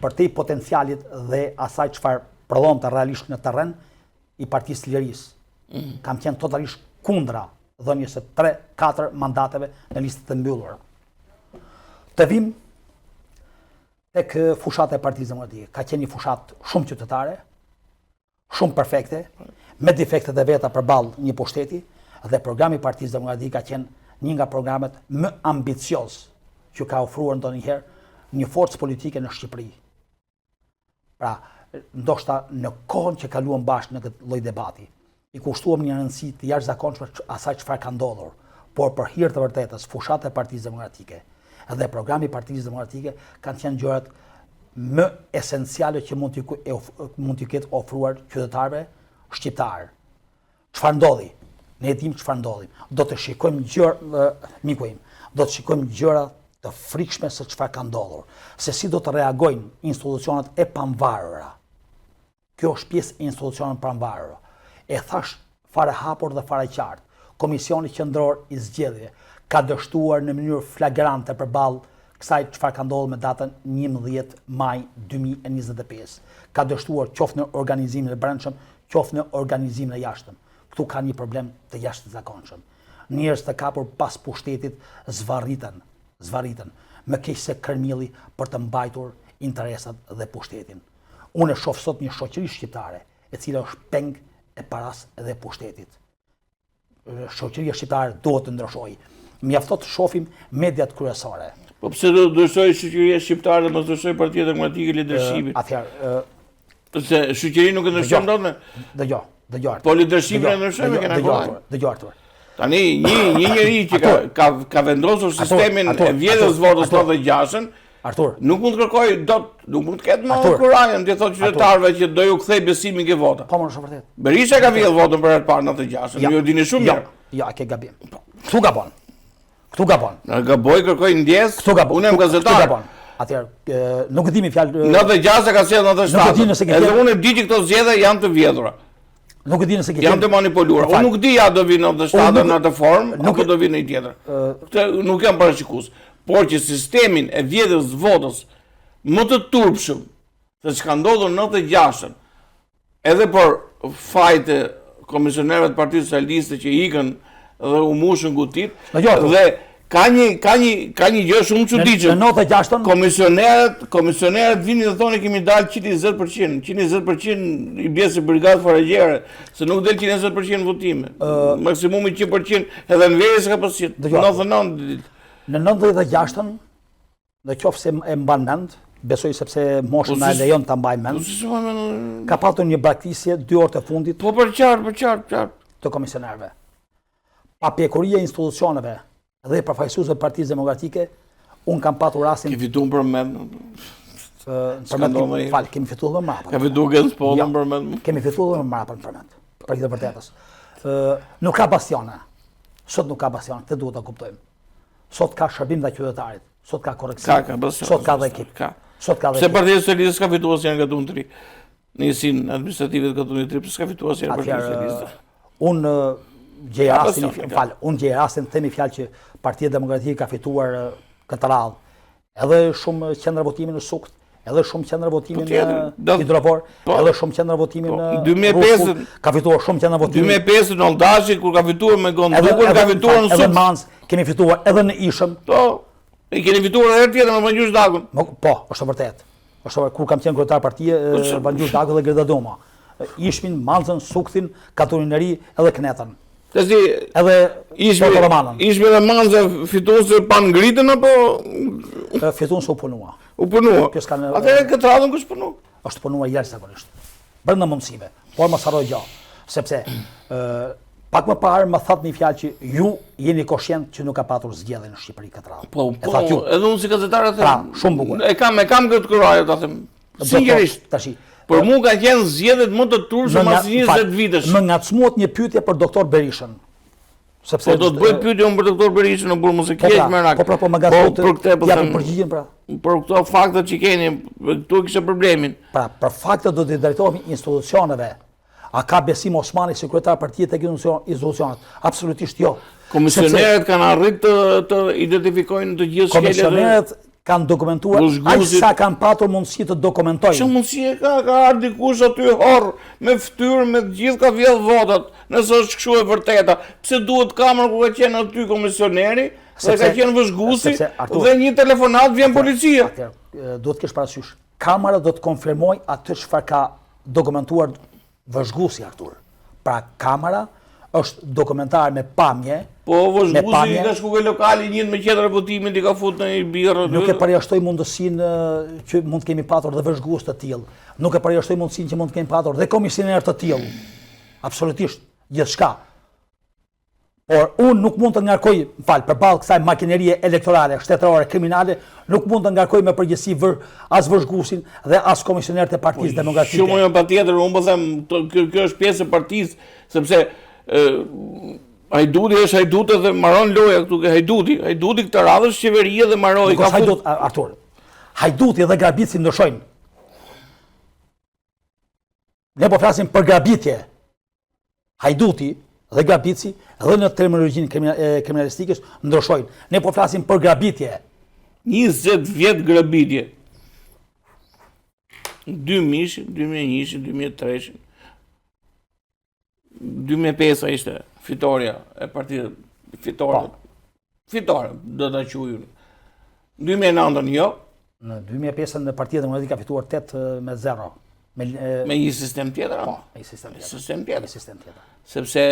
për te i potencialit dhe asaj çfarë prodhonte realisht në terren i Partisë së Lirisë. Kam qenë totalisht kundra dhënies së 3-4 mandateve në listë të mbyllura. Të vim tek fushata e Partisë Demokratike. Ka qenë një fushatë shumë qytetare, shumë perfekte, me defektet e veta përballë një pushteti, dhe programi i Partisë Demokratike ka qenë një nga programet më ambicios që ka ofruar ndonjëherë një forcë politike në Shqipëri. Pra, ndoshta në kohën që kaluam bashkë në këtë lloj debati, i kushtuam një rëndësi të jashtëzakonshme asaj çfarë ka ndodhur, por për hir të vërtetës, fushata e Partisë Demokratike dhe programi i Partisë Demokratike kanë qenë gjërat më esenciale që mund t'i ketë ofruar qytetarëve shqiptar. Çfarë ndodhi? Ne e dim çfarë ndodhi. Do të shikojmë gjëra, miku im, do të shikojmë gjëra të frikshme se çfarë ka ndodhur, se si do të reagojnë institucionet e pavarura. Kjo është pjesë e institucioneve pavarura. E thash fare hapur dhe fare qartë. Komisioni Qendror i Zgjedhjeve ka dështuar në mënyrë flagrante përballë kësaj çfarë ka ndodhur me datën 11 maj 2025. Ka dështuar qoftë në organizimin e brendshëm, qoftë në organizimin e jashtëm. Këtu ka një problem të jashtëzakonshëm. Njerëz të kapur pas pushtetit zvarritën më keq se kërmilli për të mbajtur interesat dhe pushtetin. Unë shoh sot një shoqëri shqiptare e cila është peng e paras dhe pushtetit. Shoqëria shqiptare duhet të ndryshojë. Mjafton të shohim mediat kryesore. Po pse do të ndryshojë shoqëria shqiptare dhe mos ndryshojë Partia Demokratike lidershipi? Atëherë, se shoqëria nuk e ndryshon dot me. Dëgjoj. Po lidershipin e ndryshojmë kena kohë. Dëgjoj. Tani një njeri që ka vendosur sistemin e vjedhjes votës 96-ën, Artur, nuk mund të kërkoj dot, nuk mund të ketë më kurajën të thotë qytetarëve që do ju kthej besimin ke vota. Po më është vërtet. Berisha ka vjedhur votën për herë të parë në 96-ën, ju e dini shumë mirë. Ja, ke gabim. Ktu gabon. Na gaboj kërkoj ndjes. Unë jam gazetar. Atëherë, nuk e dimi fjalë 96 ka sjell 97. Edhe unë e di që këto zgjedhje janë të vjedhura. Nuk e di nëse ke janë të manipuluara. Unë nuk di a do vinë në 97 në atë formë, apo do vinë në një tjetër. Këtë nuk jam parashikues. Por që sistemin e vjedhjes votës më të turpshëm se çka ndodhur në 96-ën, edhe për fajte komisionerëve të Partisë Socialiste që ikën dhe u mushën gutit, dhe ka një gjë shumë çuditshme. Në 96-ën komisionerët vinin dhe thonë kemi dalë 120%, 120% i bie se brigadë foragjere, se nuk del 120% votime. Maksimumi 100% edhe në verë s'ka pasur. 99 Në 96-ën, në qoftë se e mban mend, besoj sepse mosha na lejon ta mbaj mend. Ka patur një braktisje 2 orë të fundit. Po për qartë. Të komisionerëve. Papjekuria e institucioneve dhe përfaqësuesve të Partisë Demokratike Unë kam patur rastin... Ke fituar për mend? Kemi fituar dhe më mrapa. Ka fituar Gens Pollën për mend? Kemi fituar dhe më mrapa në përmend. Për këtë vërtetës. Nuk ka bastione. Sot nuk ka bastione, këtë duhet ta kuptojmë. Sot ka shërbim dhe qytetarit, sot ka koreksim, sot ka dhe ekip. Se Partia Socialiste s'ka fituar asnjëherë nga Katuni 3. Në njësinë administrative të Katunit 3, s'ka fituar asnjëherë Partia Socialiste. Unë gjej rastin, themi fjalë që Partia Demokratike ka fituar këtë radhë. Edhe shumë qendra votimi në Sukt, edhe shumë qendra votimi në Hidropor, edhe shumë qendra votimi në 2005 ka fituar shumë qendra votimi. 2005 në Olldashi kur ka fituar me Gondukun, ka fituar në Sukt. Edhe Mans, kemi fituar edhe në Ishëm. Po, e keni fituar edhe tjetër me Vangjush Dagun. Po, është vërtet. Kur kam qenë kryetar partie, Vangjush Dagu dhe Gerda Doma. Ishmin, Mansën, Suktin, Katunin e Ri edhe Knetën. Edhe Romanën. Ishmi dhe Manza fituan se pa ngritën apo? Fituan se u punua. U punua? Atëherë këtë radhën kush punua? Është punuar jashtëzakonisht. Brenda mundësive, por mos harroj gjë, sepse pak më parë më thatë një fjalë që ju jeni koshient që nuk ka patur zgjedhje në Shqipëri këtë radhë. Po, edhe unë si gazetar e them. Pra, shumë bukur. E kam këtë kuraje ta them. Sinqerisht. Tashi. Por mu ka qenë zgjedhjet më të turpshme mas 20 vitesh. Më ngacmuat një pyetje për doktor Berishën. Sepse do të bëj pyetje unë për doktor Berishën, por mos e keq me rak. Po më gazetot japin përgjigjen pra. Për këto fakte që keni, këtu kishte problemin. Pra, për fakte do të drejtohemi institucioneve. A ka besim Osmani si kryetar partie tek institucionet? Absolutisht jo. Komisionerët kanë arritur të identifikojnë të gjithë shkeljet. Komisionerët kanë dokumentuar, aq sa kanë patur mundësi të dokumentojnë. Çfarë mundësi ka ardhur dikush aty horr me fytyrë me të gjithë ka vjedh votat, nëse është kështu e vërteta. Pse duhet kamera ku ka qenë aty komisioneri, se ka qenë vëzhguesi dhe një telefonat vjen policia. Duhet të kesh parasysh. Kamera do të konfirmoj atë çfarë ka dokumentuar vëzhguesi Artur. Pra kamera është dokumentar me pamje. Po vëzhguesi ka shkuar lokali njët me qendra votimin i ka futur në një birrë. Nuk e përjashtoj mundësinë që mund të kemi patur dhe vëzhgues të tillë. Nuk e përjashtoj mundësinë që mund të kemi patur dhe komisioner të tillë. Absolutisht, gjithçka. Por unë nuk mund të ngarkoj, përballë kësaj makinerie elektorale, shtetërore, kriminale, nuk mund të ngarkoj me përgjegjësi as vëzhguesin dhe as komisionerët e Partisë Demokratike. Shumë jo patjetër, unë po them, kjo është pjesë e partisë, sepse Hajduti është Hajduti dhe maron loja këtu ke Hajduti. Hajduti këtë radhë është qeveria dhe maroi. Nuk është Hajduti, Artur. Hajduti dhe Grabici ndryshojnë. Ne po flasim për grabitje. Hajduti dhe Grabici edhe në terminologjinë kriminalistikës ndryshojnë. Ne po flasim për grabitje. 20 vjet grabitje. 2000, 2001, 2003. 2005 ishte fitoria e partisë, fitore, do ta quajmë. 2009 jo. Në 2005 në Partia Demokratike ka fituar 8-0. Me një sistem tjetër? Po, me një sistem tjetër. Sepse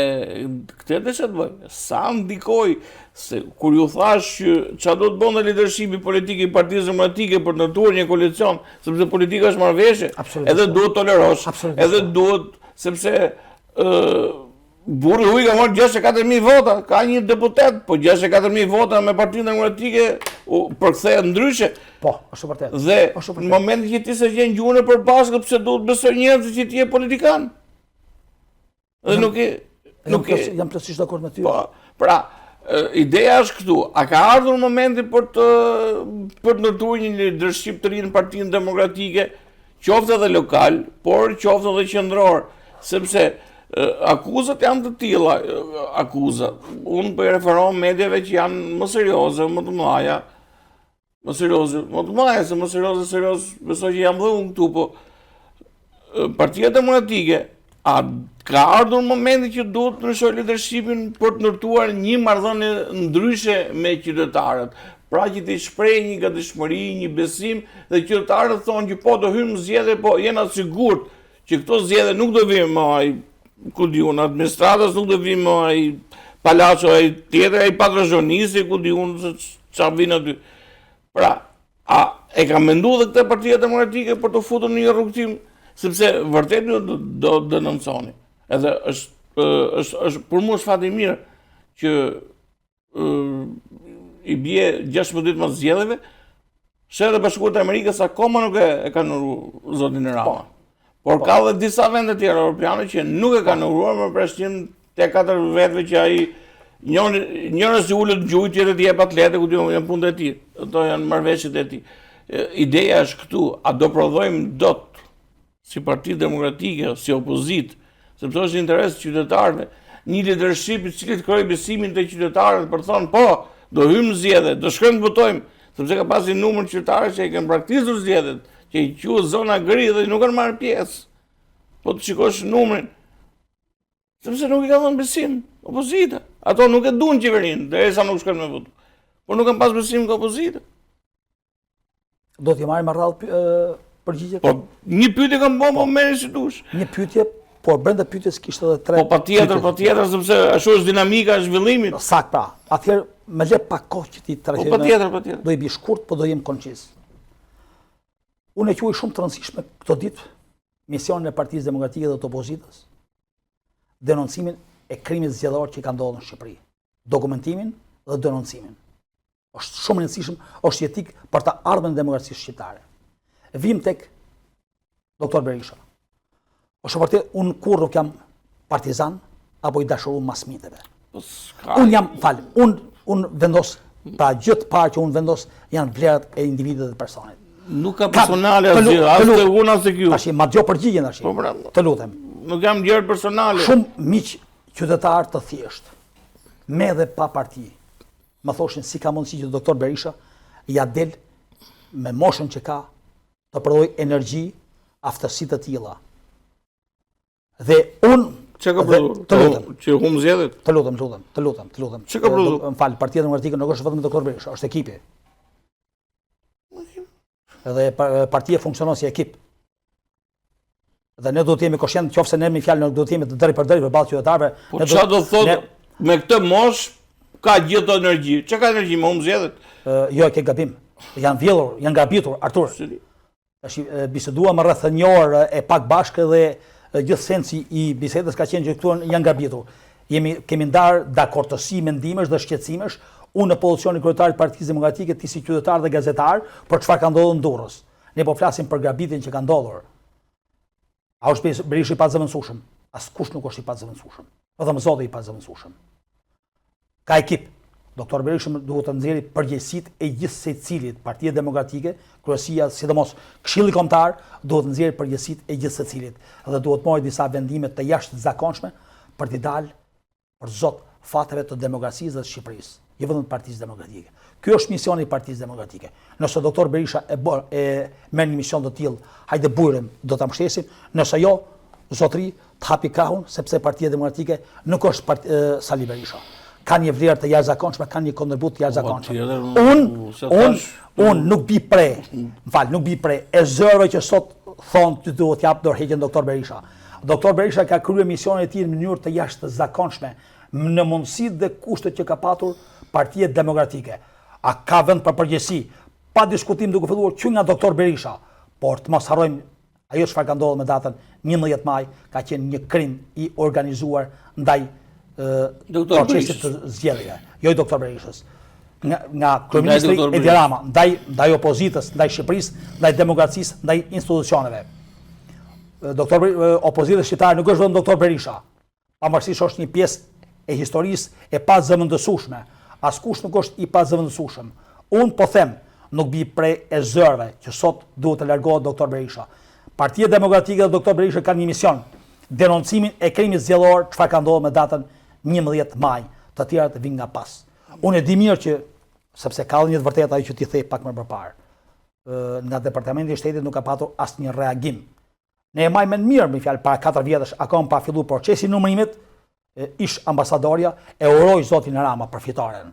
këtë desha të bëj, sa ndikoj, se kur ju thash që çfarë do të bënte lidershipi politik i Partisë Demokratike për të ndërtuar një koalicion, sepse politika është marrëveshje, edhe duhet tolerosh, edhe duhet, sepse burri huaj ka marrë 64.000 vota, ka një deputet, po 64.000 vota me Partinë Demokratike përkthehet ndryshe. Po, është vërtet. Dhe në momentin që ti se gjen gjuhën e përbashkët, pse duhet besoj njerëz që ti je politikan? Dhe nuk e jam plotësisht dakord me ty. Po, pra, ideja është këtu, a ka ardhur momenti për të ndërtuar një lidership të ri në Partinë Demokratike, qoftë edhe lokal, por qoftë edhe qendror, sepse akuzat janë të tilla, unë po i referohem mediave që janë më serioze, më të mëdha, më serioze, besoj që jam dhe unë këtu, po Partia Demokratike, a ka ardhur momenti që duhet të ndryshojë lidershipin për të ndërtuar një marrëdhënie ndryshe me qytetarët, pra që të shprehë një gatishmëri, një besim, dhe qytetarët thonë që po do hyjmë në zgjedhje, po jena sigurt që këto zgjedhje nuk do vinë më ai ku diun administratës, nuk do vinë më ai palaço ai tjetër, ai patrazhonisi, ku diun se çfarë vjen aty. Pra, a e ka menduar edhe këtë Partia Demokratike për të futur në një rrugtim, sepse vërtet do denonconi. Edhe është për mua është fat i mirë që i bie 16 ditë më zgjedhjeve, Shtetet e Bashkuara të Amerikës akoma nuk e kanë uruar zotin Rama. Por ka dhe disa vende tjera europiane që nuk e kanë uruar më përshtim te 4 vetëve që ai njërës që ullët gjujt, tjetër t'i jep atlete, ku janë punët e tij. Ato janë marrëveshjet e tij. Ideja është këtu, a do prodhojmë dot si Parti Demokratike, si opozitë, sepse është interes të qytetarëve, një leadership i cili të krijojë besimin te qytetarët për thonë po, do hymë zgjedhje, do shkojmë të votojmë, sepse ka pasi numër qytetarësh që i kanë praktizuar zgjedhjet, që i quhet zona gri dhe nuk kanë marrë pjesë. Po të shikosh numrin, sepse nuk i ka dhënë besim opozita. Ato nuk e duan qeverinë, derisa nuk shkojnë me votu. Por nuk kanë pas besim nga opozita. Do t'i marrim rradh përgjigje? Po një pyetje kam bënë, po merri si dush. Një pyetje, por brenda pyetjes kishte edhe 3. Po patjetër, sepse ashtu është dinamika e zhvillimit. Sakt pra. Atëherë më le pak kohë që ti trajtoj. Po patjetër. Do i bi shkurt, po do jem koncis. Unë e quaj shumë të rëndësishme këto ditë misionin e Partisë Demokratike dhe të opozitës, denoncimin e krimit zgjedhor që ka ndodhur në Shqipëri, dokumentimin dhe denoncimin. Është shumë rëndësishëm, është jetik për të ardhmen e demokracisë shqiptare. Vim tek doktor Berisha. Është vërtet unë kur nuk jam partizan apo i dashuruar mas miteve. Unë jam unë vendos, pra gjë të parë që unë vendos janë vlerat e individit dhe personit. Nuk ka personale asgjë, as të unë as të kjo. Tashi, ma djo përgjigjen tash. Të lutem. Nuk jam gjërë personale. Shumë miq qytetar të thjesht, me dhe pa parti, më thoshin si ka mundësi që doktor Berisha ja del me moshën që ka të përdoj energji, aftësi të tilla. Dhe unë Çka ka përdor? Që hum zgjedhjet? Të lutem. Çka ka përdor? Më fal, Partia Demokratike nuk është vetëm doktor Berisha, është ekipi. Edhe partia funksionon si ekip. Dhe ne do të jemi koshient, qofse ne me fjalë nuk do të jemi të drejt për balë qytetarëve. Po çfarë do thotë me këtë mosh ka gjithë energji? Çka ka energji me hum zgjedhjet? Jo, ke gabim. Janë vjellur, janë gabitur, Artur. Tash biseduam rreth një orë e pak bashkë dhe gjithë sensi i bisedës ka qenë që këtu janë gabitur. Kemi ndarë dakordësi mendimesh dhe shqetësimesh, unë në pozicionin kryetarit Partisë Demokratike, ti si qytetar dhe gazetar, për çfarë ka ndodhur në Durrës. Ne po flasim për gabitin që ka ndodhur. A është Berisha i pazëvendësueshëm? Askush nuk është i pazëvendësueshëm. Vetëm Zoti i pazëvendësueshëm. Ka ekip. Doktor Berisha duhet të nxjerrë përgjegjësitë e gjithë secilit. Partia Demokratike, kryesia, sidomos Këshilli Kombëtar, duhet të nxjerrë përgjegjësitë e gjithë secilit dhe duhet marrë disa vendime të jashtëzakonshme për të dalë për zot fateve të demokracisë dhe të Shqipërisë, jo vetëm të Partisë Demokratike. Ky është misioni i Partisë Demokratike. Nëse doktor Berisha merr një mision të tillë, hajde bujrëm, do ta mbështesim. Nëse jo, zotëri të hapi krahun, sepse Partia Demokratike nuk është Sali Berisha. Ka një vlerë të jashtëzakonshme, ka një kontribut të jashtëzakonshëm. Unë nuk bi pre, e zërve që sot thonë që duhet jap dorëheqjen doktor Berisha. Doktor Berisha ka kryer misionin e tij në mënyrë të jashtëzakonshme, në mundësitë dhe kushtet që ka patur Partia Demokratike. A ka vend për përgjegjësi, pa diskutim duke filluar që nga doktor Berisha, por të mos harrojmë ajo çfarë ka ndodhur me datën 11 maj, ka qenë një krim i organizuar ndaj procesit të zgjedhjeve. Jo i doktor Berishës. Nga kryeministri Edi Rama, ndaj opozitës, ndaj Shqipërisë, ndaj demokracisë, ndaj institucioneve. Opozita shqiptare nuk është vetëm doktor Berisha. Pavarësisht është një pjesë e historisë e pazëvendësueshme. Askush nuk është i pazëvendësueshëm. Unë po them, nuk bi prej e zërve që sot duhet të largohet doktor Berisha. Partia Demokratike dhe doktor Berisha kanë një mision, denoncimin e krimit zgjedhor, çfarë ka ndodhur me datën 11 maj, të tjerat vinë nga pas. Unë e di mirë që, sepse ka një të vërtetë ajo që ti the pak më përpara, nga Departamenti i Shtetit nuk ka patur asnjë reagim. Ne e majmë mirë, me fjalë, para 4 vjetësh, akoma pa filluar procesi i numërimit, ish ambasadorja e uroi zotin Rama për fitaren.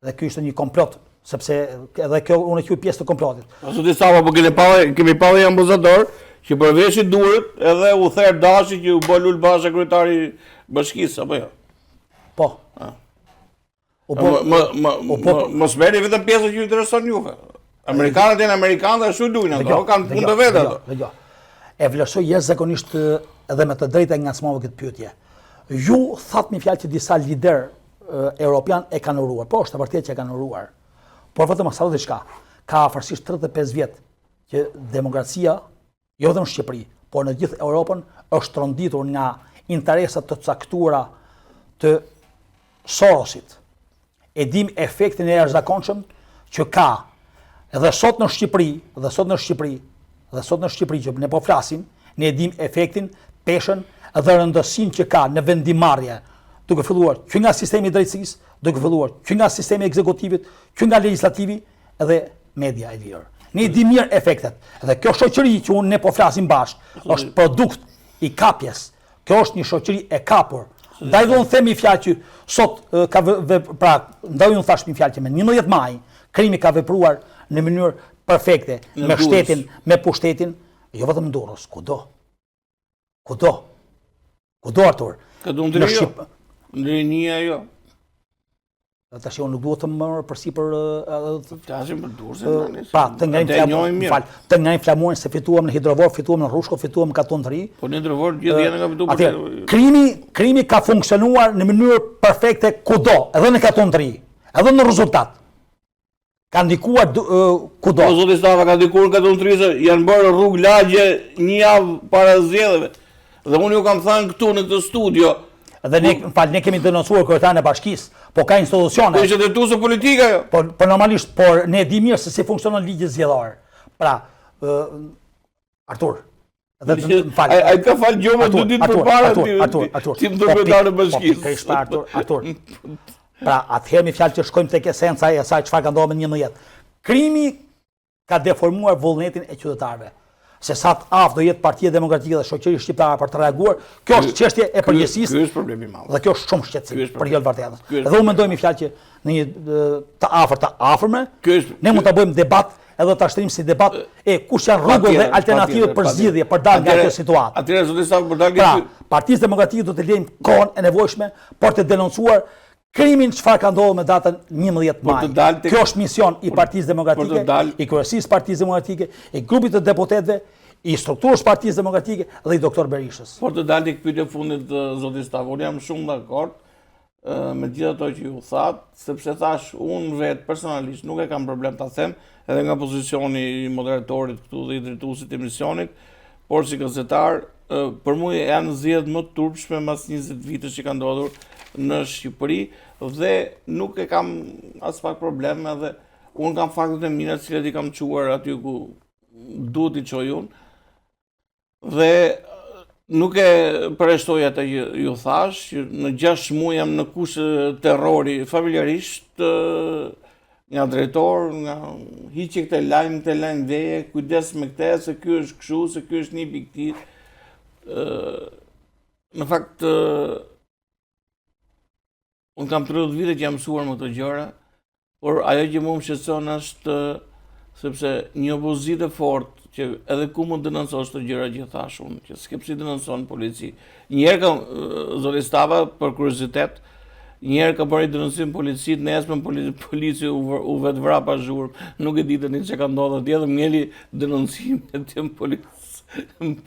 Dhe ky ishte një komplot, sepse edhe kjo unë e quaj pjesë të komplotit. Ashtu disa apo kemi pa një ambasador që përveç i duhet edhe u therr dashi që u bë Lul Basha kryetari i bashkisë apo jo. Po. Mos merrni vetëm pjesën që ju intereson juve. Amerikanët janë amerikanë dhe ashtu luajnë ato, kanë punë të vetë ato. E vlerësoj jashtëzakonisht edhe me të drejtë ngacmova këtë pyetje. Ju thatë me fjalë që disa lider Europian e kanë uruar. Po, është të vërtet që e kanë uruar. Por vetëm sa do diçka. Ka afërsisht 35 vjet që demokracia, jo vetëm në Shqipëri, por në gjithë Europën është tronditur nga interesat të caktuara të Sorosit. E dim efektin e jashtëzakonshëm që ka edhe sot në Shqipëri, që ne po flasim, ne dim efektin, peshën dhe rëndësinë që ka në vendimarrje, duke filluar që nga sistemi i drejtësisë, duke filluar që nga sistemi i ekzekutivit, që nga legislativi edhe media e lirë. Ne dim mirë efektet. Dhe kjo shoqëri që ne po flasim bashkë, është produkt i kapjes. Kjo është një shoqëri e kapur. Ndaj do në themi fjalë që sot ka ndaj unë thash një fjalë që me 11 maj krimi ka vepruar në mënyrë perfekte me shtetin, me pushtetin, jo vetëm në Durrës, kudo. Kudo Artur. Ka du ndri jo. Ndri një jo. Tash unë nuk duhet të më përsipër flasim për Durrësin. Pra, të ngajmë flamurin se fituam në Hidrovor, fituam në Rrushko, fituam në Katon të Ri. Po në Hidrovor gjithë janë nga fitu për krimi ka funksionuar në mënyrë perfekte kudo, edhe në Katon të Ri, edhe në rezultat. Ka ndikuar kudo. Po zoti Stafa ka ndikuar në Katon të Ri se janë bërë rrugë lagje një javë para zgjedhjeve. Dhe unë ju kam thënë këtu në këtë studio. Dhe ne kemi denoncuar kryetarin e bashkisë, po ka institucione. Po ishte detyrse politika jo. Po normalisht, por ne di mirë se si funksionon ligji zgjedhor. Pra, Artur. Ai ka fal gjoma 2 ditë përpara ti më kryetar e bashkisë. Artur. Pra, atëherë mi fjalë që shkojmë tek esenca e asaj çfarë ka ndodhur në 11. Krimi ka deformuar vullnetin e qytetarëve. Se sa të aftë do jetë Partia Demokratike dhe shoqëria shqiptare për të reaguar, kjo është çështje e përgjegjësisë. Ky është problemi i madh. Dhe kjo është shumë shqetësim për hir të vërtetës. Dhe unë mendoj mi fjalë që në një të afërme, ne mund ta bëjmë debat edhe ta shtrim si debat kush janë rrugët dhe alternativat për zgjidhje për dalë nga kjo situatë. Atëherë zoti Stafa për dalë nga Partisë Demokratike do të lejmë kohën e nevojshme për të denoncuar krimin çfarë ka ndodhur me datën 11 maj. Kjo është mision i Partisë Demokratike, i kryesisë Partisë Demokratike, i grupit të deputetëve, i strukturës Partisë Demokratike dhe i doktor Berishës. Por të dalë tek pyetja e fundit zoti Stafa, unë jam shumë dakord me gjithë ato që ju thatë, sepse thash unë vetë personalisht nuk e kam problem ta them, edhe nga pozicioni i moderatorit këtu dhe i drejtuesit të emisionit, por si gazetar, për mua janë zgjedhjet më të turpshme mas 20 vitesh që kanë ndodhur në Shqipëri dhe nuk e kam as pak probleme dhe unë kam faktet e mira të cilat i kam çuar aty ku duhet i çoj unë dhe nuk e përreshtoj atë që ju thash, që në 6 muaj jam në kushte terrori familjarisht nga drejtor, nga hiqe këtë lajm veje, kujdes me këtë, se ky është kështu, se ky është një pikë. Në fakt unë kam 30 vite që jam mësuar më këto gjëra, por ajo që më shqetëson është sepse një opozitë e fortë që edhe ku mund denoncosh të gjëra që thash unë, që s'ke pse denonson polici. Njëherë kam zoti Stafa për kuriozitet, njëherë ka bërë denoncim policit, nesër polici u vetë vra pa zhurmë, nuk e di tani çka ka ndodhur atje dhe ngeli denoncim te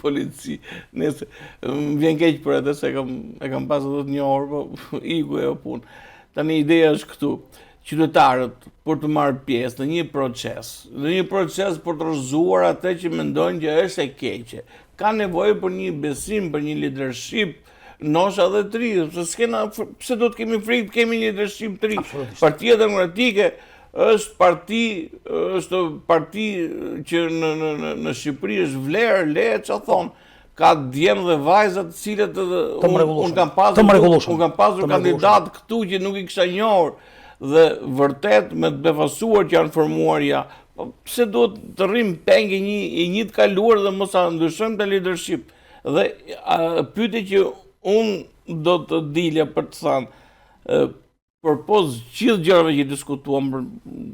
polici. Nëse më vjen keq për atë se e kam pas edhe një orë, po iku ajo punë. Tani ideja është këtu. Qytetarët për të marrë pjesë në një proces për të rrëzuar atë që mendojnë që është e keqe. Ka nevojë për një besim, për një leadership, nosha dhe të ri, pse do të kemi frikë të kemi një leadership të ri. Partia Demokratike është parti që në Shqipëri është vlerë, lehet çfarë thon. Ka djemë dhe vajzat të cilët unë kam pasur kandidat këtu që nuk i kisha njohur dhe vërtet me të befasuar që janë formuar ja. Pse duhet të rrim peng i një të kaluar dhe mos a ndryshojmë të leadership. Dhe pyetja që unë do të dilja për të thënë përpos gjithë gjërave që diskutuam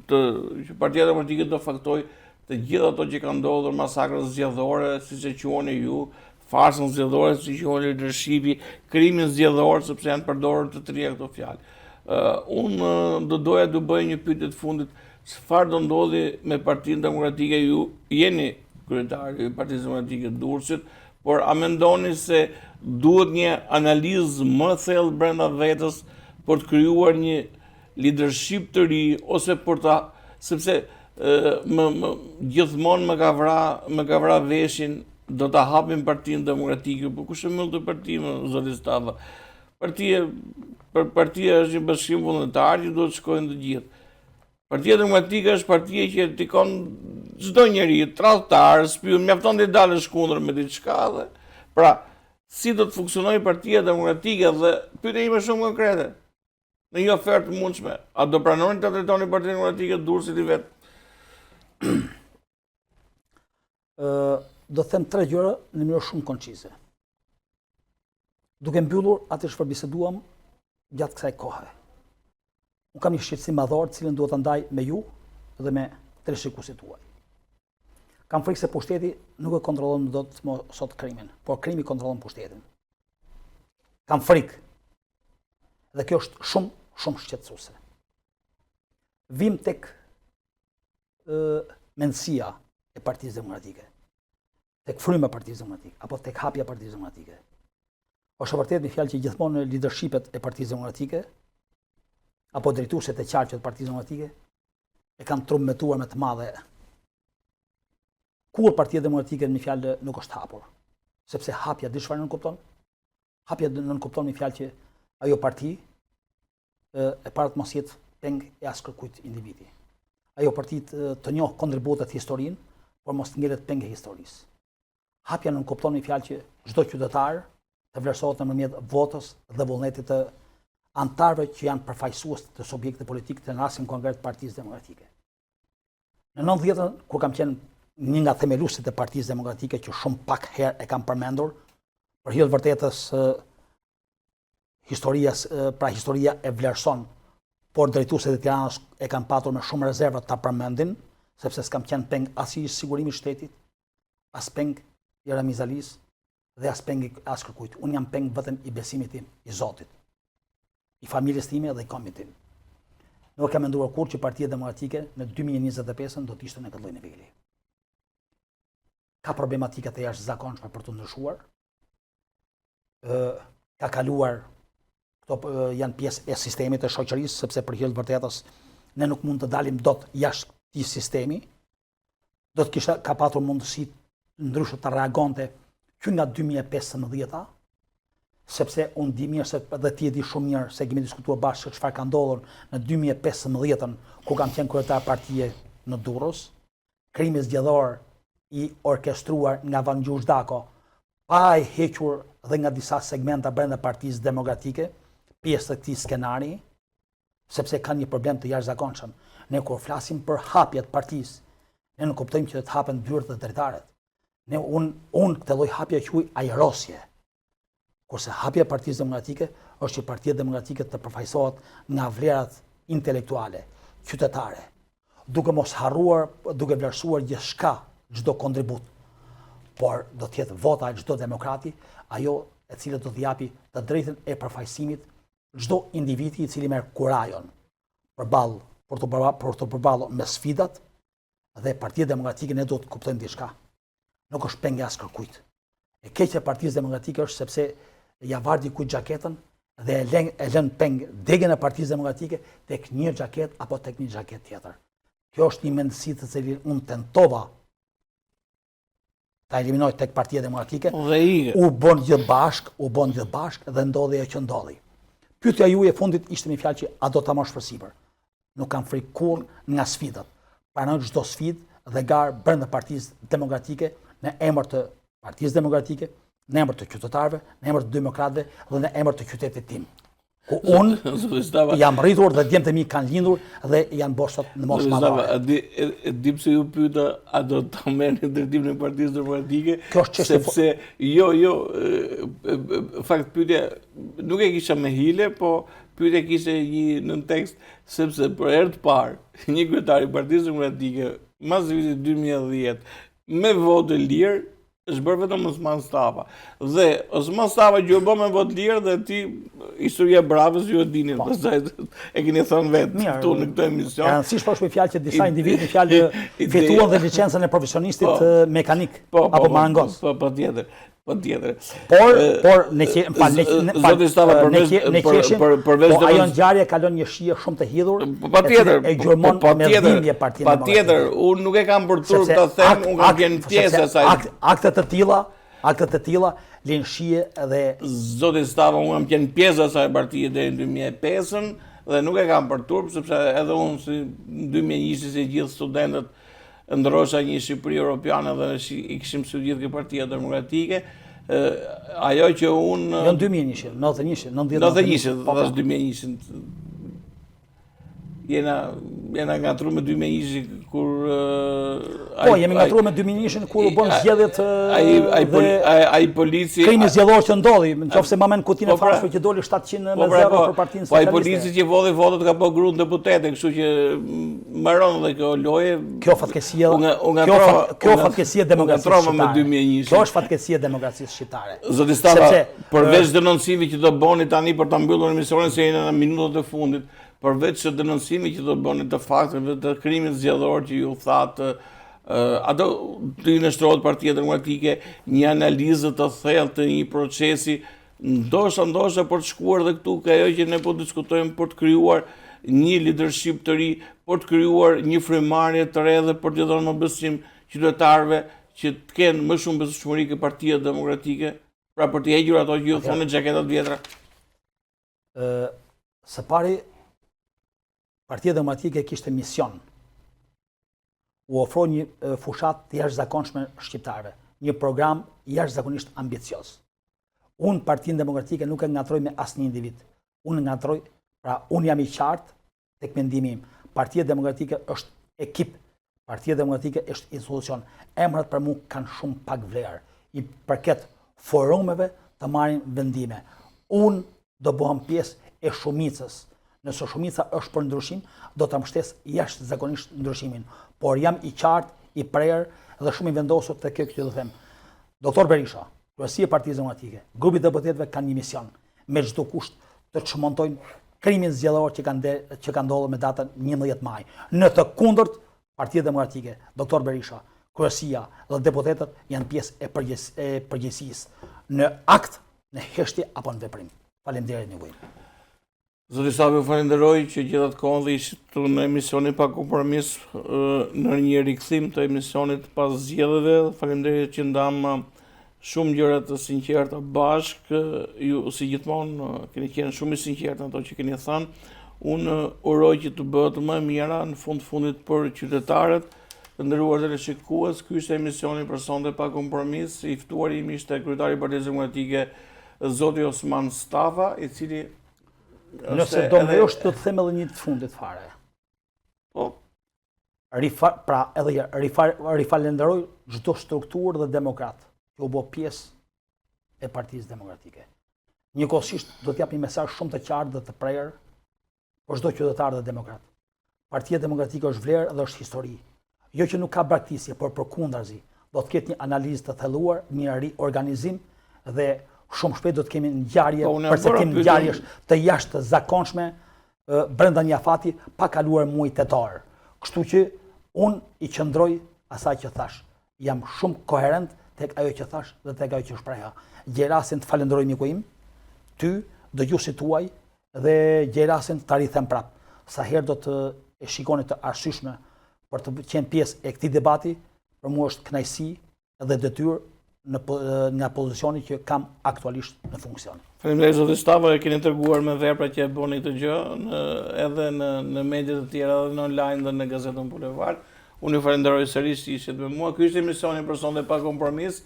që Partia Demokratike do faktoj të gjithë ato që kanë ndodhur, masakrën zgjedhore, siç e quheni ju, farsën zgjedhore, siç e quheni leadershipi, krimin zgjedhor, sepse janë përdorur të trija këto fjalë. Unë do doja të bëj një pyetje të fundit, çfarë do ndodhi me Partinë Demokratike? Ju jeni kryetari i Partisë Demokratike të Durrësit, por a mendoni se duhet një analizë më thellë brenda vetës për të krijuar një leadership të ri ose për ta, sepse gjithmonë më ka vra veshin do ta hapim Partinë Demokratike, por kush e mbyll të partinë, zoti Stava? Partia është një bashkim vullnetar që duhet të shkojnë të gjithë. Partia Demokratike është partia që tikon çdo njeri, tradhtar, spion, mjafton të dalësh kundër me diçka dhe pra, si do të funksionojë Partia Demokratike dhe pyetja ime shumë konkrete. Në një ofertë të mundshme, a do pranoni të drejtoni Partinë Demokratike durrësit i vet? Do të them 3 gjëra në mënyrë shumë koncize. Duke mbyllur atë çfarë biseduam gjatë kësaj kohe. Unë kam një shqetësim madhor, cilën duhet ta ndaj me ju dhe me trashëgjuesit tuaj. Kam frikë se pushteti nuk e kontrollon dot sot krimin, por krimi kontrollon pushtetin. Kam frikë. Dhe kjo është shumë shqetësuese. Vim tek mendësia e Partisë Demokratike, tek fryma e Partisë Demokratike, apo tek hapja e Partisë Demokratike. Është vërtet një fjalë që gjithmonë në leadershipet e Partisë Demokratike, apo drejtuesit e qarqet e Partisë Demokratike, e kanë trumbetuar me të madhe. Kur Partia Demokratike në një fjalë nuk është hapur, sepse hapja di çfarë nënkupton? Hapja nënkupton një fjalë që ajo parti e para të mos jetë peng e askërkujt individi. Ajo parti të njohë kontributet historinë, por mos të ngelet peng e historisë. Hapja nënkupton një fjalë që çdo qytetar të vlerësohet nëpërmjet votës dhe vullnetit të antarëve që janë përfaqësues të subjekte politikë të rastin konkret të Partisë Demokratike. Në 90-ën, kur kam qenë një nga themeluesit e Partisë Demokratike që shumë pak herë e kam përmendur, për hir të vërtetës historia e vlerëson, por drejtuesit e Tiranës e kanë patur me shumë rezerva ta përmendin, sepse s'kam qenë peng as i sigurimit shtetit, as peng i Ramizalis dhe as peng i askërkujt. Unë jam peng vetëm i besimit tim, i Zotit, i familjes time dhe i kombit tim. Nuk kam menduar kur që Partia Demokratike në 2025 do të ishte në këtë lloj niveli. Ka problematika të jashtëzakonshme për të ndryshuar. Ka kaluar, këto janë pjesë e sistemit të shoqërisë, sepse për hir të vërtetës ne nuk mund të dalim dot jashtë këtij sistemi. Do të ka patur mundësi ndryshe të reagonte që nga 2015-a, sepse unë di mirë se dhe ti e di shumë mirë se kemi diskutuar bashkë çfarë ka ndodhur në 2015-ën, ku kam qenë kryetar partie në Durrës, krimi zgjedhor i orkestruar nga Van Gjushdako, pa e hequr dhe nga disa segmenta brenda Partisë Demokratike, pjesë të këtij skenari, sepse kanë një problem të jashtëzakonshëm. Ne kur flasim për hapje të partisë, ne nuk kuptojmë që të hapen dyert dhe drejtaret. Ne unë këtë lloj hapje quaj ajrosje. Kurse hapja e Partisë Demokratike është që Partia Demokratike të përfaqësohet nga vlerat intelektuale, qytetare, duke mos harruar, duke vlerësuar gjithçka, çdo kontribut. Por do të jetë vota e çdo demokrati, ajo e cila do t'i japi të drejtën e përfaqësimit çdo individi i cili merr kurajon për të përballur me sfidat, dhe Partia Demokratike ne do të kuptojmë diçka. Nuk është peng as kërkujt. E keqja e Partisë Demokratike është sepse ja vardi kujt xhaketën dhe e lën peng degën e Partisë Demokratike tek një xhaket apo tek një xhaket tjetër. Kjo është një mendësi të cilin unë tentova ta eliminoj tek Partia Demokratike, u bën gjithë bashk dhe ndodhi ajo që ndodhi. Pyetja juaj e fundit ishte një fjalë që a do ta marrësh përsipër. Nuk kam frikë kurrë nga sfidat. Pranoj çdo sfidë dhe garë brenda Partisë Demokratike në emër të Partisë Demokratike, në emër të qytetarëve, në emër të demokratëve dhe në emër të qytetit tim. Ku unë jam rritur dhe djemtë mi kanë lindur dhe janë boshtat në moshë madhore. Di pse ju pyeta a do ta merrni drejtimin e Partisë Demokratike, sepse fakt pyetja nuk e kisha me hile, po pyetja kishte një nën tekst, sepse për herë të parë një kryetar i Partisë Demokratike mas vitit 2010 me votë lirë është bërë vetëm Osman Stava. Dhe Osman Stava që u bë me votë lirë dhe ti historia bravës ju e dini, pastaj e keni thënë vetë këtu në këtë emision. Rëndësishme është një fjalë që disa individë fjalë fituan dhe licencën e profesionistit mekanik apo marangos. Po patjetër. Patjetër. Por ne Zoti Stava përveç ajo ngjarje kalon një shije shumë të hidhur. Patjetër. E gjurmon me dhimbje Partinë Demokratike. Patjetër, unë nuk e kam për turp ta them, unë kam qenë pjesë e asaj. Akte të tilla lën shije dhe Zoti Stava, unë kam qenë pjesë e asaj partie deri në 2005 dhe nuk e kam për turp sepse edhe unë si 2020 si gjithë studentët ndrosha një Shqipëri Europiane dhe i kishim së gjithë Partia Demokratike. Ajo që unë... Jo në 2001, 91, 91, dhe 2001. Jena ngatru me 2001 kur... Po, jemi ngatru me 2001 kur u bën zgjedhjet ai polici... Krimi zgjedhor që ndodhi, nëse Mamen Kuti në Fashë që doli 700 me 0 për Partinë Socialiste. Po ai polici që vodhi votot ka po gruan deputete, kështu që mbaron dhe kjo loje... Kjo fatkesia e demokracisë shqiptare. Kjo është fatkesia e demokracisë shqiptare. Zoti Stava, përveç denoncimit që do bëni tani për ta mbyllur emisionin se jeni në minutat e fundit, përveç që denoncimit që do bëni të fakteve të krimit zgjedhor që ju thatë, ato të nështrohet Partia Demokratike një analizë të thellë të një procesi, ndoshta për të shkuar dhe këtu ka ajo që ne po diskutojmë për të krijuar një leadership të ri, për të krijuar një frymëmarrje të re dhe për të dhënë më besim qytetarëve që të kenë më shumë besueshmëri ke Partia Demokratike, pra për të hequr ato që ju thonë xhaketat vjetra. Së pari, Partia Demokratike kishte mision. U ofroi një fushat të jashtëzakonshme shqiptarëve, një program jashtëzakonisht ambicioz. Unë Partinë Demokratike nuk e ngatroj me asnjë individ. Unë ngatroj, pra unë jam i qartë tek mendimi im. Partia Demokratike është ekip. Partia Demokratike është institucion. Emrat për mua kanë shumë pak vlerë. I përket forumeve të marrin vendime. Unë do bëhem pjesë e shumicës. Nëse shumica është për ndryshim, do ta mbështes jashtëzakonisht ndryshimin. Por jam i qartë, i prerë dhe shumë i vendosur të kjo do them. Doktor Berisha, kryesia e Partisë Demokratike, grupi i deputetëve kanë një mision, me çdo kusht të çmontojnë krimin zgjedhor që ka ndodhur me datën 11 maj. Në të kundërt, Partia Demokratike, Doktor Berisha, kryesia dhe deputetët janë pjesë e përgjegjësisë në akt, në heshtje apo në veprim. Faleminderit një vujë. Zoti Stava, ju falenderoj që gjithatë kohën dhe ishit në emisionin pa kompromis në një rikthim të emisionit pas zgjedhjeve. Faleminderit që ndam shumë gjëra të sinqerta bashkë. Ju si gjithmonë keni qenë shumë i sinqertë në ato që keni thënë. Unë uroj që të bëhet më e mira në fundit për qytetarët. Të nderuar teleshikues, ky ishte emisioni për sonte pa kompromis. I ftuari im ishte kryetari i Partisë Demokratike zoti Osman Stava, i cili nëse do më është të them edhe një të fundit fare. Po. Pra edhe rifalenderoj çdo strukturë dhe demokrat që u bë pjesë e Partisë Demokratike. Njëkohësisht do të jap një mesazh shumë të qartë dhe të prerë për çdo qytetar dhe demokrat. Partia Demokratike është vlerë dhe është histori. Jo që nuk ka braktisje, por përkundazi, do të ketë një analizë të thelluar, një riorganizim dhe shumë shpejt do të kemi ngjarje, perceptim ngjarjesh të jashtëzakonshme brenda një afati pa kaluar muaj tetor. Kështu që unë i qëndroj asaj që thash. Jam shumë koherent tek ajo që thash dhe tek ajo që shpreha. Gjerasin të falenderoj miku im, ty, dëgjuesit tuaj dhe gjerasin ta rrithem prap. Sa herë do të e shikoni të arsyeshme për të qenë pjesë e këtij debati, për mua është kënaqësi dhe detyrë nga pozicioni që kam aktualisht në funksion. Faleminderit zoti Stava, e keni treguar me vepra që e bëni këtë gjë edhe në mediat e tjera, edhe në online dhe në gazetën Bulevard. Unë ju falenderoj sërish që ishit me mua. Ky ishte emisioni për sonte pa kompromis.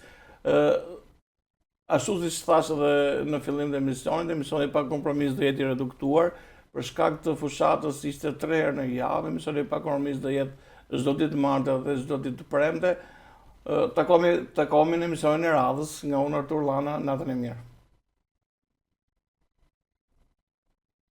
Ashtu siç thash edhe në fillim të emisionit, emisioni pa kompromis do jetë i reduktuar për shkak të fushatës, ishte 3 herë në javë. Emisioni pa kompromis do jetë çdo ditë martë dhe çdo ditë premte. Takohemi në emisionin e radhës nga unë Artur Llana, natën e mirë.